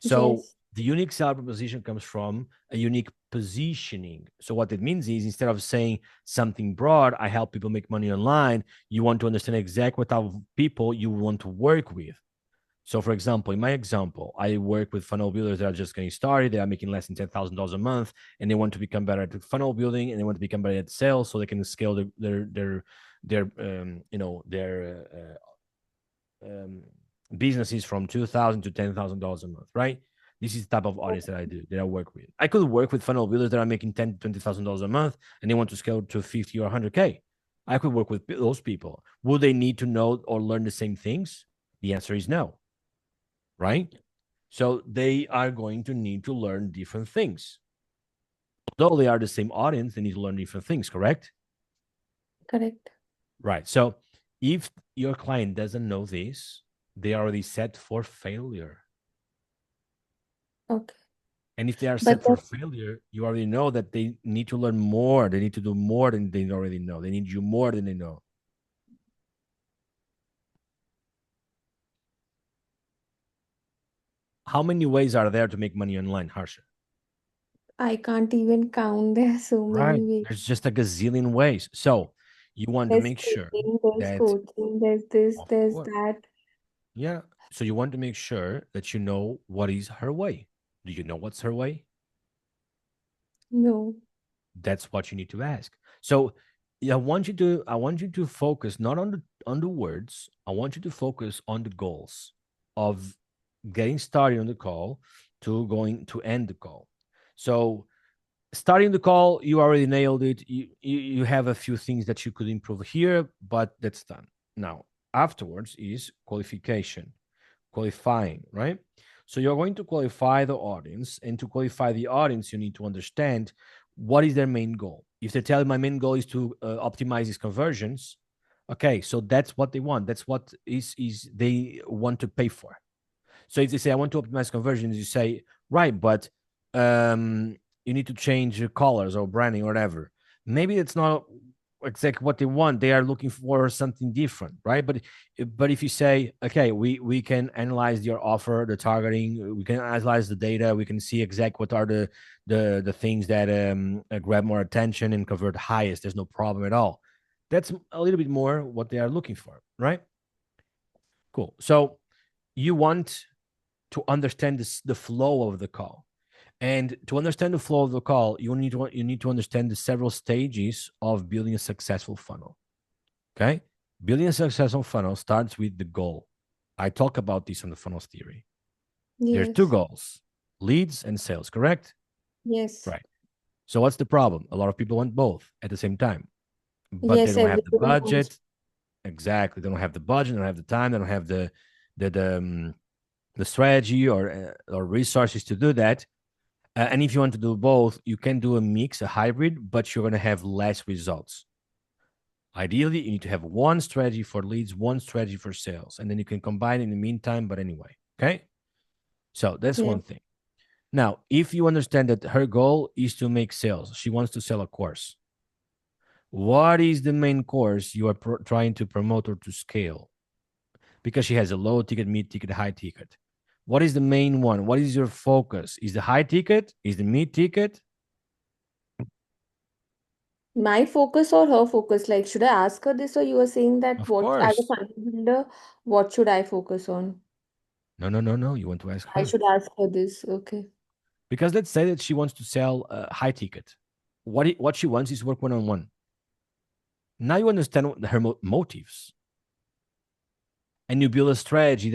So Yes. the unique selling proposition comes from a unique positioning. So what it means is instead of saying something broad, I help people make money online, you want to understand exactly what type of people you want to work with. So, for example, in my example, I work with funnel builders that are just getting started. They are making less than $10,000 a month, and they want to become better at funnel building, and they want to become better at sales, so they can scale their businesses from $2,000 to $10,000 a month, right? This is the type of audience that I do, that I work with. I could work with funnel builders that are making $10,000 to $20,000 a month and they want to scale to 50 or 100K. I could work with those people. Will they need to know or learn the same things? The answer is no, right? So they are going to need to learn different things. Though they are the same audience, they need to learn different things, correct? Correct. Right. So if your client doesn't know this, they are already set for failure. Okay. And if they are But set for failure, you already know that they need to learn more. They need to do more than they already know. They need you more than they know. How many ways are there to make money online, Harsha? I can't even count. There are so many Right. ways. There's just a gazillion ways. So you want to There's make sure training, there's that, coaching, there's this, of there's course, that. yeah. So you want to make sure that you know what is her way. Do you know what's her way? No. That's what you need to ask. So yeah, I want you to focus not on the words. I want you to focus on the goals of getting started on the call to going to end the call. So starting the call, you already nailed it. You have a few things that you could improve here, but that's done. Now, afterwards is qualification, qualifying, right? So you're going to qualify the audience, and to qualify the audience, you need to understand what is their main goal. If they tell you my main goal is to optimize these conversions, okay, so that's what they want. That's what is they want to pay for. So if they say I want to optimize conversions, you say right, but you need to change your colors or branding or whatever. Maybe it's not exactly what they want. They are looking for something different, right? But if you say okay, we can analyze your offer, the targeting, we can analyze the data, we can see exactly what are the things that grab more attention and convert highest. There's no problem at all. That's a little bit more what they are looking for, right? Cool. So you want to understand the flow of the call. And to understand the flow of the call, you need to understand the several stages of building a successful funnel. Okay? Building a successful funnel starts with the goal. I talk about this on the funnels theory. There's two Yes. goals: leads and sales, correct? Yes. Right. So what's the problem? A lot of people want both at the same time, but they Yes, don't have the everyone wants. budget. Exactly. They don't have the budget, they don't have the time, they don't have the strategy or resources to do that. And if you want to do both, you can do a mix, a hybrid, but you're going to have less results. Ideally, you need to have one strategy for leads, one strategy for sales, and then you can combine in the meantime. But anyway, okay. So that's Yeah. one thing. Now, if you understand that her goal is to make sales, she wants to sell a course. What is the main course you are trying to promote or to scale? Because she has a low ticket, mid ticket, high ticket. What is the main one? What is your focus? Is the high ticket? Is the mid ticket? My focus or her focus? Like, should I ask her this, or you are saying that Of what, as a course. funnel builder, what should I focus on? No, no, no, no. You want to ask I her. should ask her this. Okay. Because let's say that she wants to sell a high ticket. What she wants is work one on one. Now you understand her motives, and you build a strategy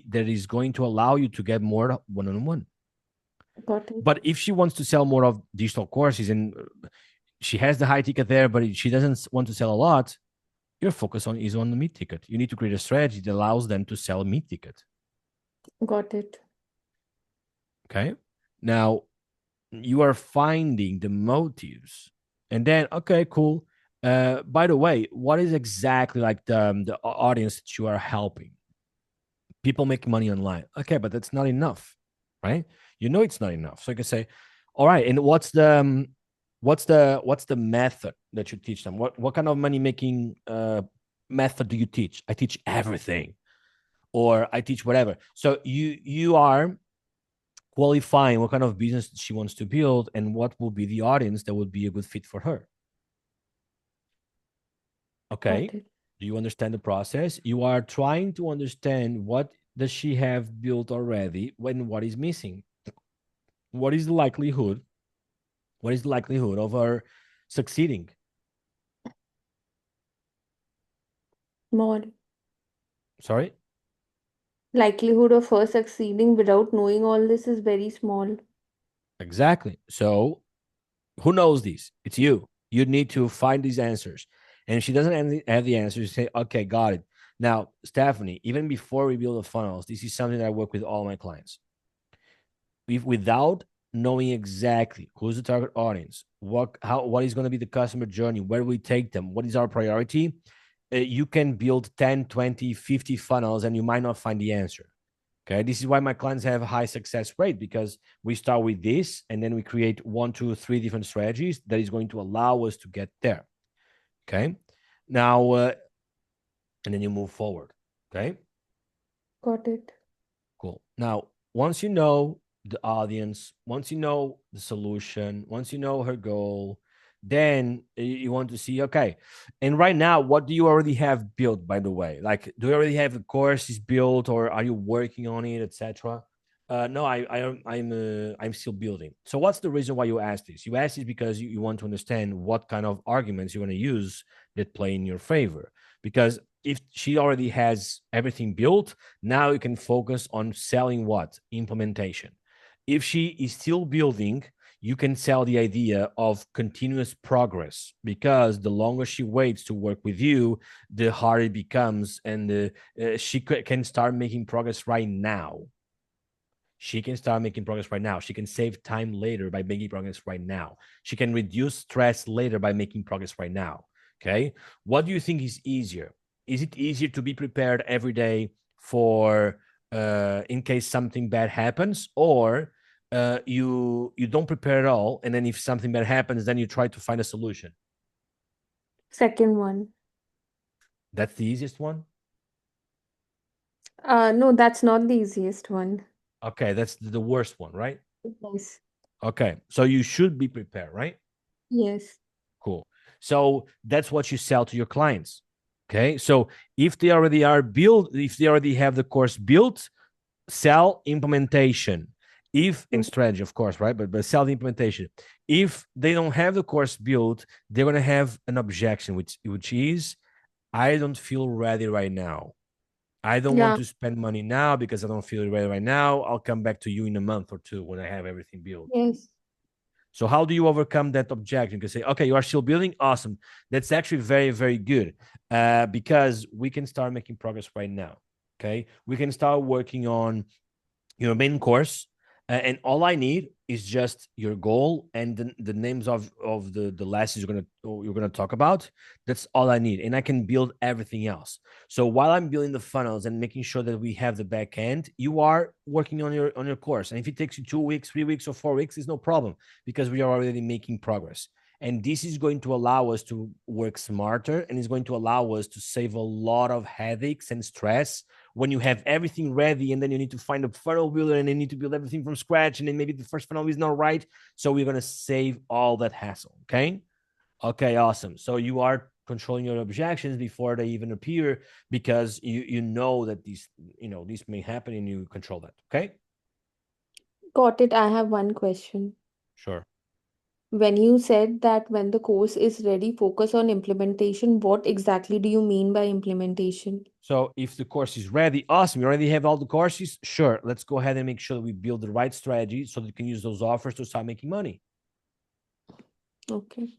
that is going to allow you to get more one on one. Got it. But if she wants to sell more of digital courses and she has the high ticket there, but she doesn't want to sell a lot, your focus is on the mid ticket. You need to create a strategy that allows them to sell a mid ticket. Got it. Okay. Now you are finding the motives, and then okay, cool. By the way, what is exactly like the audience that you are helping? People make money online. Okay, but that's not enough, right? You know it's not enough. So you can say, all right, and what's the method that you teach them? What kind of money making method do you teach? I teach everything, or I teach whatever. So you are qualifying what kind of business she wants to build and what will be the audience that would be a good fit for her. Okay. Got it. Do you understand the process? You are trying to understand what does she have built already when what is missing. What is the likelihood? What is the likelihood of her succeeding? More. Sorry? Likelihood of her succeeding without knowing all this is very small. Exactly. So who knows these? It's you. You need to find these answers. And if she doesn't have the answers, say, okay, got it. Now, Stephanie, even before we build the funnels, this is something that I work with all my clients. Without knowing exactly who's the target audience, what is going to be the customer journey, where we take them, what is our priority, you can build 10, 20, 50 funnels and you might not find the answer. Okay, this is why my clients have a high success rate, because we start with this and then we create 1, 2, 3 different strategies that is going to allow us to get there. Okay, now and then you move forward. Okay, Got it. cool. Now, once you know the audience, once you know the solution, once you know her goal, then you want to see, okay. And right now, what do you already have built, by the way? Like, do you already have the courses built, or are you working on it, etc.? No, I'm still building. So, what's the reason why you asked this? You asked this because you want to understand what kind of arguments you're going to use that play in your favor. Because if she already has everything built, now you can focus on selling what? Implementation. If she is still building, you can sell the idea of continuous progress, because the longer she waits to work with you, the harder it becomes, and she can start making progress right now. She can start making progress right now. She can save time later by making progress right now. She can reduce stress later by making progress right now. Okay. What do you think is easier? Is it easier to be prepared every day for in case something bad happens, or you don't prepare at all, and then if something bad happens, then you try to find a solution? Second one. That's the easiest one. No, that's not the easiest one. Okay, that's the worst one, right? Yes. Okay, so you should be prepared, right? Yes. Cool. So that's what you sell to your clients. Okay. So if they already are built, if they already have the course built, sell implementation. If and Mm. strategy, of course, right? But sell the implementation. If they don't have the course built, they're gonna have an objection, which is, I don't feel ready right now. I don't want Yeah. to spend money now because I don't feel ready right now. I'll come back to you in a month or two when I have everything built. Yes. So how do you overcome that objection? You can say, okay, you are still building. Awesome. That's actually very, very good, because we can start making progress right now. Okay. We can start working on your main course, and all I need is just your goal and the names of the lessons you're gonna talk about. That's all I need, and I can build everything else. So while I'm building the funnels and making sure that we have the back end, you are working on your course. And if it takes you 2 weeks, 3 weeks, or 4 weeks, it's no problem, because we are already making progress. And this is going to allow us to work smarter, and it's going to allow us to save a lot of headaches and stress when you have everything ready, and then you need to find a funnel builder, and you need to build everything from scratch, and then maybe the first funnel is not right. So we're going to save all that hassle. Okay. Okay. Awesome. So you are controlling your objections before they even appear, because you know that these may happen, and you control that. Okay. Got it. I have one question. Sure. When you said that when the course is ready, focus on implementation, what exactly do you mean by implementation? So if the course is ready, awesome. You already have all the courses. Sure. Let's go ahead and make sure that we build the right strategy so that you can use those offers to start making money. Okay.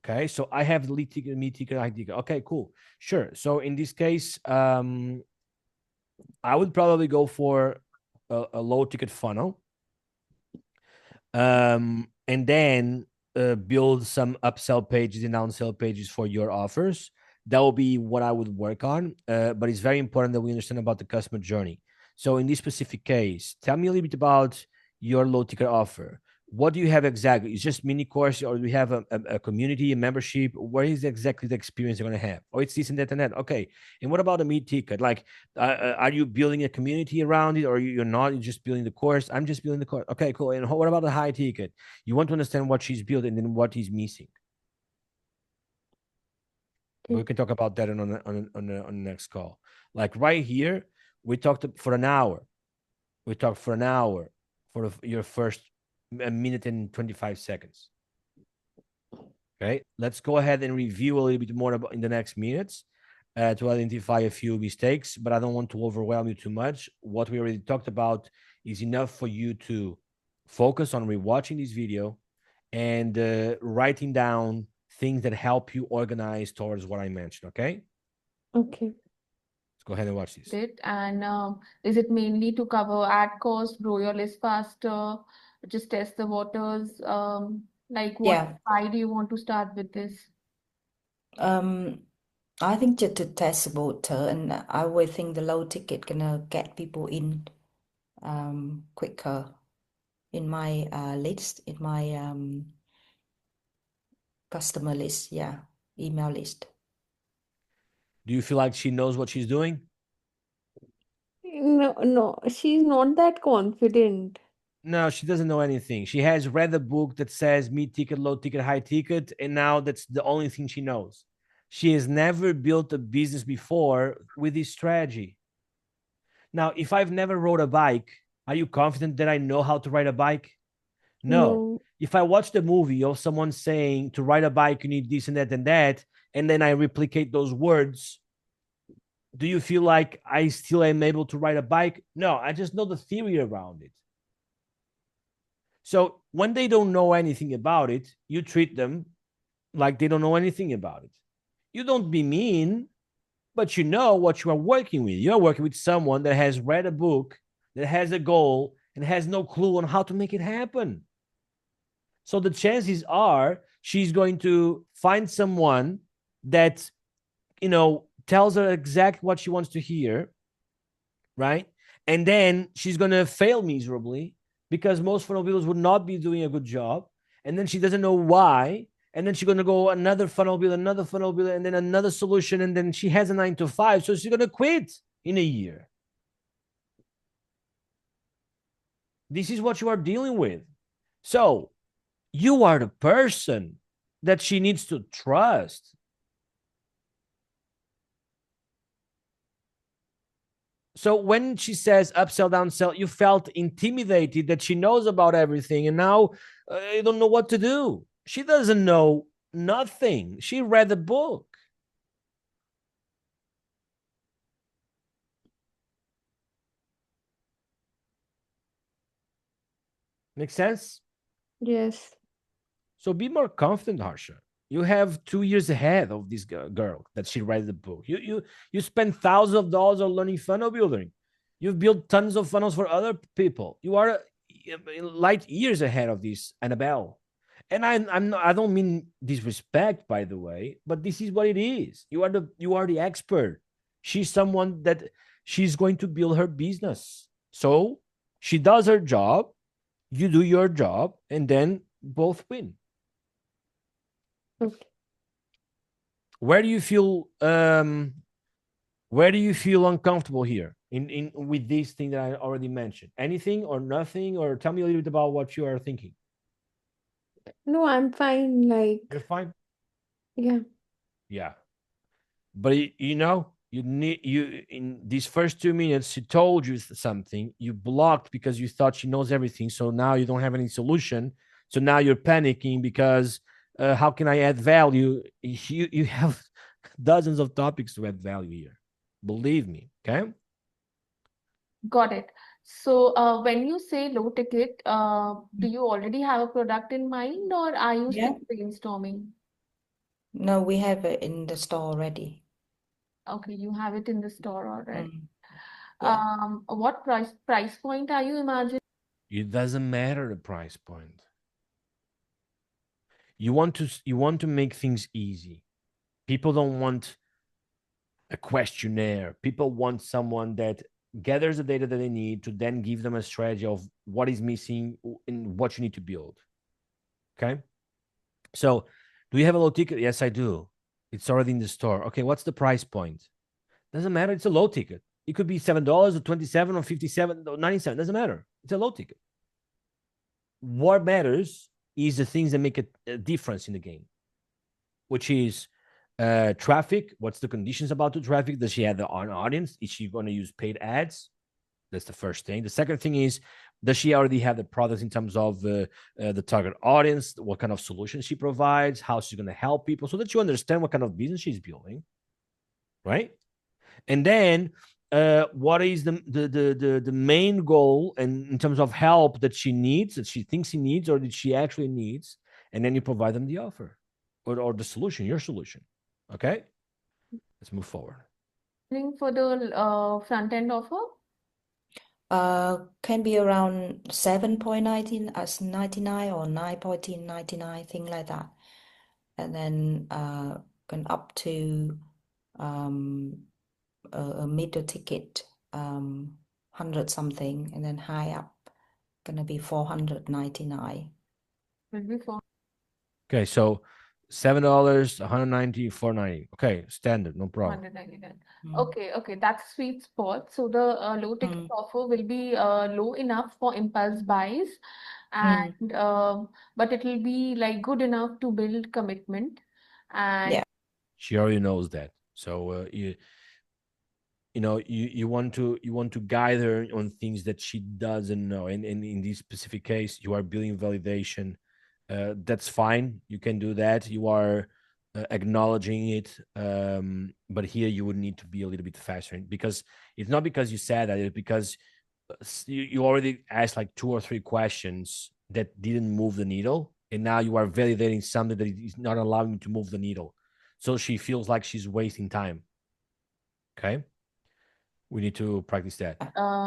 Okay, so I have the lead ticket, mid ticket, high ticket. Okay, cool. Sure. So in this case, I would probably go for a low ticket funnel, and then build some upsell pages and downsell pages for your offers. That will be what I would work on. But it's very important that we understand about the customer journey. So in this specific case, tell me a little bit about your low ticket offer. What do you have exactly? It's just mini course, or do we have a community, a membership? What is exactly the experience you're going to have? Oh, it's this and that and that. Okay. And what about the mid ticket? Like, are you building a community around it, or you're not? You're just building the course. I'm just building the course. Okay, cool. And what about the high ticket? You want to understand what she's building and then what is missing. But we Okay. can talk about that on the next call. Like right here, we talked for an hour. We talked for an hour for your first a minute and 25 seconds. Okay, let's go ahead and review a little bit more about in the next minutes. to identify a few mistakes, but I don't want to overwhelm you too much. What we already talked about is enough for you to focus on rewatching this video and writing down things that help you organize towards what I mentioned. Okay, Okay. let's go ahead and watch this. it? And is it mainly to cover ad cost, grow your list faster, just test the waters? Like Yeah. why do you want to start with this? I think just to test the water, and I would think the low ticket gonna get people in quicker in my list, in my customer list, yeah, email list. Do you feel like she knows what she's doing? No, no, she's not that confident. No, she doesn't know anything. She has read a book that says mid ticket, low ticket, high ticket, and now that's the only thing she knows. She has never built a business before with this strategy. Now, if I've never rode a bike, are you confident that I know how to ride a bike? No. No, If I watch the movie of someone saying to ride a bike, you need this and that, and then I replicate those words, do you feel like I still am able to ride a bike? No, I just know the theory around it. So when they don't know anything about it, you treat them like they don't know anything about it. You don't be mean, but you know what you are working with. You are working with someone that has read a book, that has a goal, and has no clue on how to make it happen. So the chances are she's going to find someone that, tells her exactly what she wants to hear, right? And then she's going to fail miserably because most funnel builders would not be doing a good job. And then she doesn't know why. And then she's going to go another funnel builder, and then another solution. And then she has a 9 to 5. So she's going to quit in a year. This is what you are dealing with. So you are the person that she needs to trust. So when she says upsell, downsell, you felt intimidated that she knows about everything, and now you don't know what to do. She doesn't know nothing. She read the book. Make sense? yes. So be more confident, Harsha. You have 2 years ahead of this girl that she read the book. You spend thousands of dollars on learning funnel building. You've built tons of funnels for other people. You are light years ahead of this, Annabelle. And I don't mean disrespect, by the way, but this is what it is. You are the expert. She's someone that she's going to build her business. So she does her job, you do your job, and then both win. Okay. Where do you feel uncomfortable here in with this thing that I already mentioned? Anything or nothing? Or tell me a little bit about what you are thinking. No, I'm fine. You're fine. Yeah. Yeah, but you need you in these first 2 minutes. She told you something. You blocked because you thought she knows everything. So now you don't have any solution. So now you're panicking because how can I add value? You have dozens of topics to add value here. Believe me. Okay. Got it. So when you say low ticket, do you already have a product in mind or are you Yeah. still brainstorming? No, we have it in the store already. Okay, you have it in the store already. Yeah. What price point are you imagining? It doesn't matter the price point. You want to make things easy. People don't want a questionnaire. People want someone that gathers the data that they need to then give them a strategy of what is missing and what you need to build. Okay. So, do you have a low ticket? Yes, I do. It's already in the store. Okay, what's the price point? Doesn't matter. It's a low ticket. It could be $7 or 27 or 57 or 97. Doesn't matter. It's a low ticket. What matters is the things that make a difference in the game, which is traffic. What's the conditions about the traffic? Does she have an audience? Is she going to use paid ads? That's the first thing. The second thing is, does she already have the products in terms of the target audience? What kind of solutions she provides? How she's going to help people so that you understand what kind of business she's building, right? And then what is the main goal and in terms of help that she needs, that she thinks she needs, or that she actually needs, and then you provide them the offer or the solution, your solution. Okay, let's move forward. For the front end offer? Can be around 7.19 as 99 or 9.99, thing like that. And then can up to a middle ticket, 100 something, and then high up gonna be 499. Will be for Okay, so $7, 190, 490. Okay, standard, no problem. 199. Mm. Okay, that's sweet spot. So the low ticket Mm. offer will be low enough for impulse buys, Mm. and but it will be like good enough to build commitment. And Yeah. She already knows that. So you want to guide her on things that she doesn't know, and in this specific case you are building validation. That's fine, you can do that, you are acknowledging it, but here you would need to be a little bit faster, because it's not because you said that, it's because you already asked like 2 or 3 questions that didn't move the needle, and now you are validating something that is not allowing you to move the needle, so she feels like she's wasting time. Okay, we need to practice that.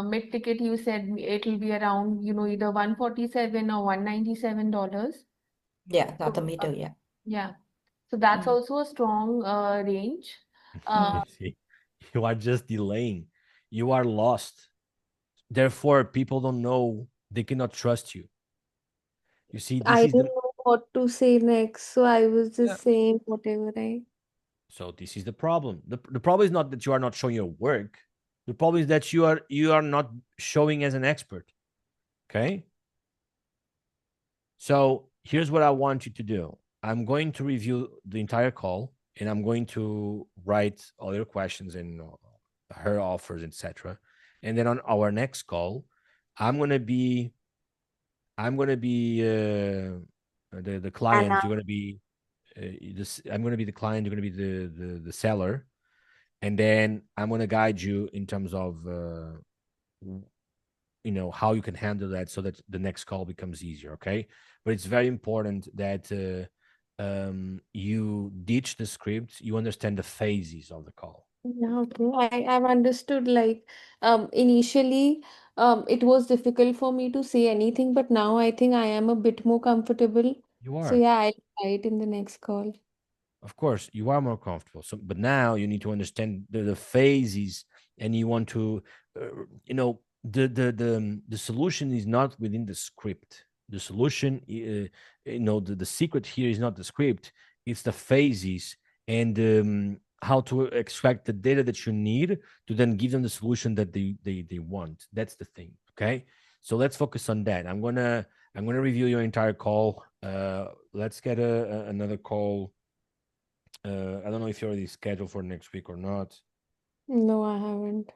mid ticket, you said it will be around, either 147 or $197. Yeah, that's the So middle, yeah. yeah, so that's Mm. also a strong range. Uh, See, you are just delaying. You are lost. Therefore, people don't know. They cannot trust you. You see, this I is didn't the know what to say next, so I was yeah. just saying whatever I. So this is the problem. The problem is not that you are not showing your work. The problem is that you are not showing as an expert. Okay. So here's what I want you to do. I'm going to review the entire call, and I'm going to write all your questions and her offers, etc. And then on our next call, I'm gonna be the client. Anna. You're gonna be this. I'm gonna be the client. You're gonna be the seller, and then I'm gonna guide you in terms of how you can handle that so that the next call becomes easier. Okay, but it's very important that you ditch the script, you understand the phases of the call. Yeah, okay. I've understood, like initially it was difficult for me to say anything, but now I think I am a bit more comfortable. You So are. yeah, I'll try it in the next call. Of course, you are more comfortable. So, but now you need to understand the phases, and you want to, the solution is not within the script. The solution, the secret here is not the script; it's the phases, and how to extract the data that you need to then give them the solution that they want. That's the thing. Okay, so let's focus on that. I'm gonna review your entire call. Let's get another call. I don't know if you're already scheduled for next week or not. No, I haven't.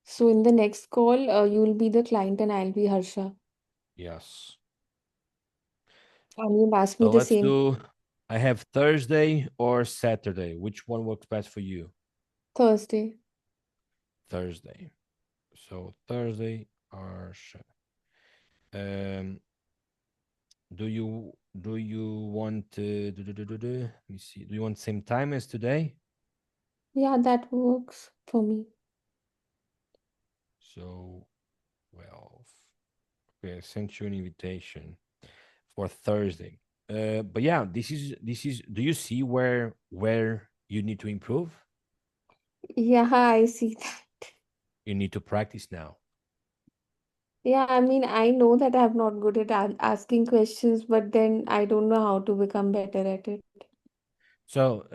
So in the next call, you'll be the client and I'll be Harsha. Yes. And you'll ask me So the let's same do. I have Thursday or Saturday. Which one works best for you? Thursday. Thursday. So Thursday or um. Do you want let me see. Do you want same time as today? Yeah, that works for me. So 12. Okay, I sent you an invitation for Thursday. But yeah, this is. Do you see where you need to improve? Yeah, I see that. You need to practice now. Yeah, I mean, I know that I'm not good at asking questions, but then I don't know how to become better at it. So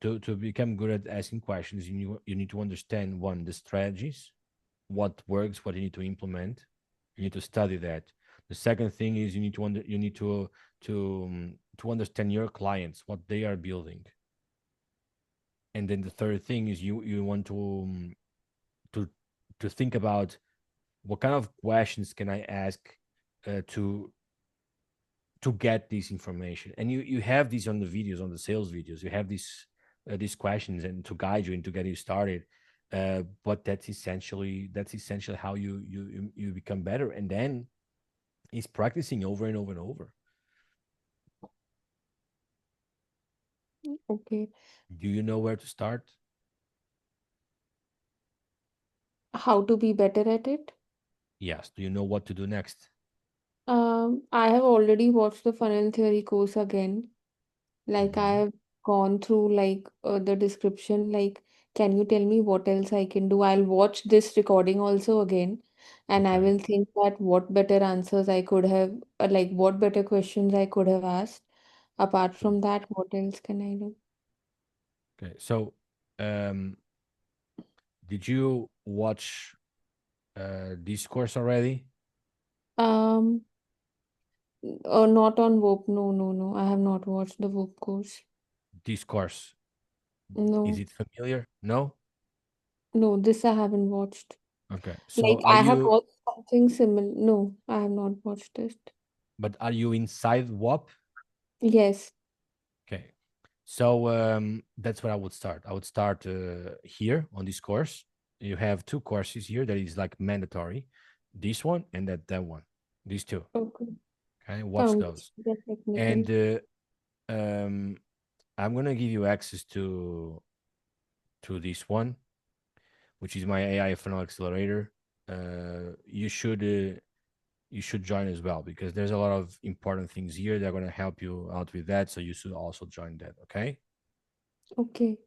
to become good at asking questions, you need to understand one, the strategies, what works, what you need to implement. You need to study that. The second thing is you need to understand your clients, what they are building. And then the third thing is you want to to think about what kind of questions can I ask to to get this information. And you have these on the videos, on the sales videos. You have these questions and to guide you and to get you started. But that's essentially how you become better. And then it's practicing over and over and over. Okay. Do you know where to start? How to be better at it? Yes. Do you know what to do next? I have already watched the funnel theory course again. Like I Mhm. have gone through like the description. Like, can you tell me what else I can do? I'll watch this recording also again, and I Okay. will think that what better answers I could have, like what better questions I could have asked. Apart Okay. from that, what else can I do? Okay. So, um, did you watch this course already? Um, Not on Vope. No, no, no. I have not watched the Vope course. This course, is No, it familiar? No? no, this I haven't watched. Okay. So Like are I have you, watched something similar. No, I have not watched it. but are you inside WAP? Yes. Okay. So that's what I would start. I would start here on this course. You have two courses here that is like mandatory. This one and that one. These two. Okay. Okay. Watch those. Foundation get technical. And um, I'm gonna give you access to this one, which is my AI funnel accelerator. You should join as well because there's a lot of important things here that are gonna help you out with that. So you should also join that. Okay. Okay.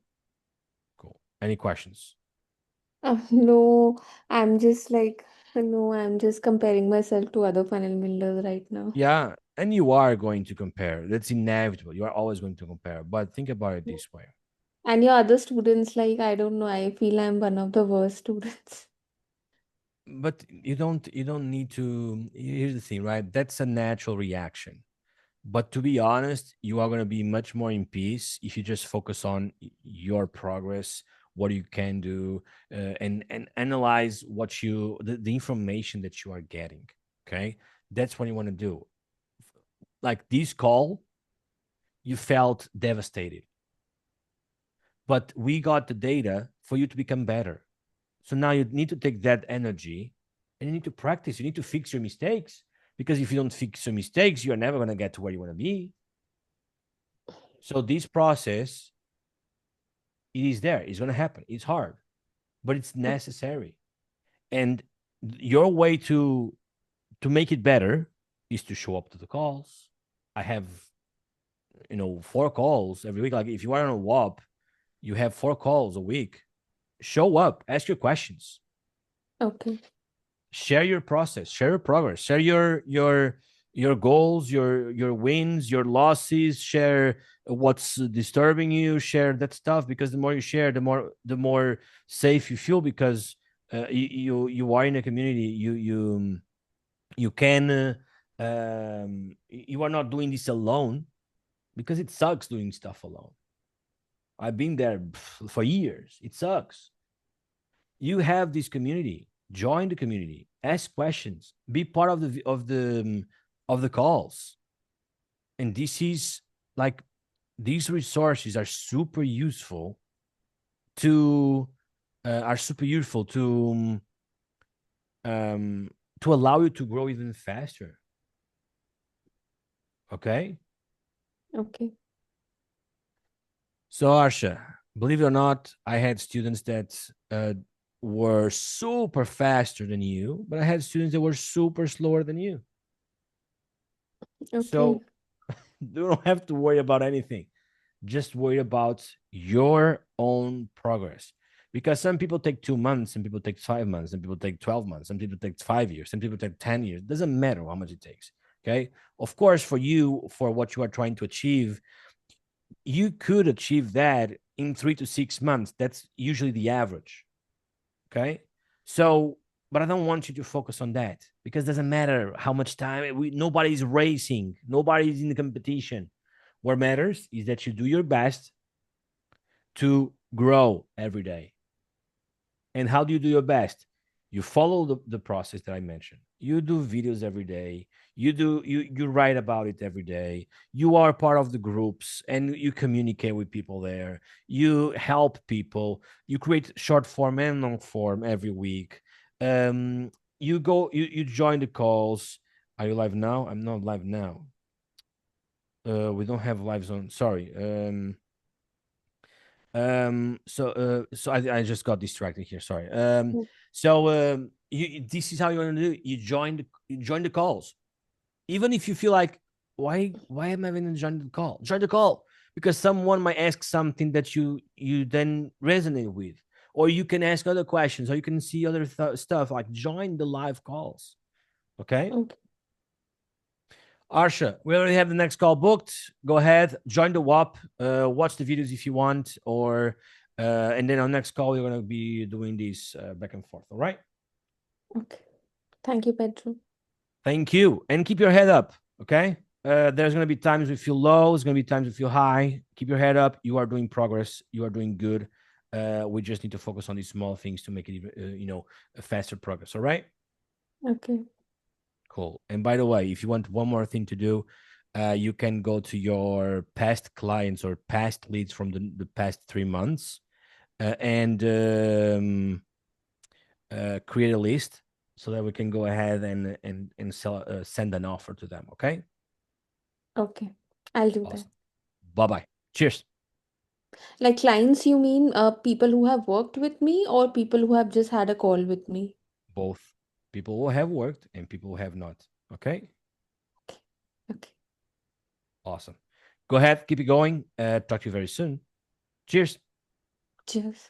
Cool. Any questions? No, I'm just like, no, I'm just comparing myself to other funnel builders right now. Yeah, and you are going to compare. That's inevitable. You are always going to compare. But think about it this way. And your other students, like, I don't know, I feel I'm one of the worst students. But you don't need to. Here's the thing, right? That's a natural reaction. But to be honest, you are going to be much more in peace if you just focus on your progress, what you can do, and analyze the information that you are getting. Okay, that's what you want to do. Like this call, you felt devastated, but we got the data for you to become better. So now you need to take that energy and you need to practice. You need to fix your mistakes because if you don't fix your mistakes, you're never going to get to where you want to be. So this process, it is there. It's going to happen. It's hard, but it's necessary. And your way to make it better is to show up to the calls. I have 4 calls every week. Like if you are on a WAP, you have 4 calls a week. Show up, ask your questions, Okay. share your process, share your progress, share your goals, your wins, your losses, share what's disturbing you, share that stuff because the more you share, the more safe you feel because you are in a community. You can you are not doing this alone because it sucks doing stuff alone. I've been there for years. It sucks. You have this community. Join the community. Ask questions. Be part of the calls. And this is like these resources to are super useful um, to allow you to grow even faster. Okay. Okay. So Arsha, believe it or not, I had students that were super faster than you, but I had students that were super slower than you. Okay. So you don't have to worry about anything. Just worry about your own progress. Because some people take 2 months, some people take 5 months, some people take 12 months, some people take 5 years, some people take 10 years. Doesn't matter how much it takes. Okay. Of course, for you, for what you are trying to achieve, you could achieve that in 3 to 6 months. That's usually the average. Okay. So, but I don't want you to focus on that because it doesn't matter how much time nobody's racing, nobody's in the competition. What matters is that you do your best to grow every day. And how do you do your best? You follow the process that I mentioned. You do videos every day. You write about it every day. You are part of the groups and you communicate with people there. You help people. You create short form and long form every week. You join the calls. Are you live now? I'm not live now. We don't have lives on. Sorry. I just got distracted here. Sorry. Mm. This is how you're gonna do it. You join the calls. Even if you feel like, why am I even join the call? Join the call because someone might ask something that you then resonate with, or you can ask other questions, or you can see other stuff. Like join the live calls. Okay. Okay. Arsha, we already have the next call booked. Go ahead, join the WAP, watch the videos if you want, or and then on next call we're gonna be doing this back and forth. All right. Okay. Thank you, Pedro. Thank you, and keep your head up. Okay. There's gonna be times we feel low. There's gonna be times we feel high. Keep your head up. You are doing progress. You are doing good. We just need to focus on these small things to make it, a faster progress. All right. Okay. Cool. And by the way, if you want one more thing to do, you can go to your past clients or past leads from the past 3 months and create a list so that we can go ahead and send an offer to them. Okay. Okay. I'll do that. Awesome. Bye bye. Cheers. Like clients, you mean people who have worked with me or people who have just had a call with me? Both people who have worked and people who have not. Okay. Okay. Awesome. Go ahead. Keep it going. Talk to you very soon. Cheers. Cheers.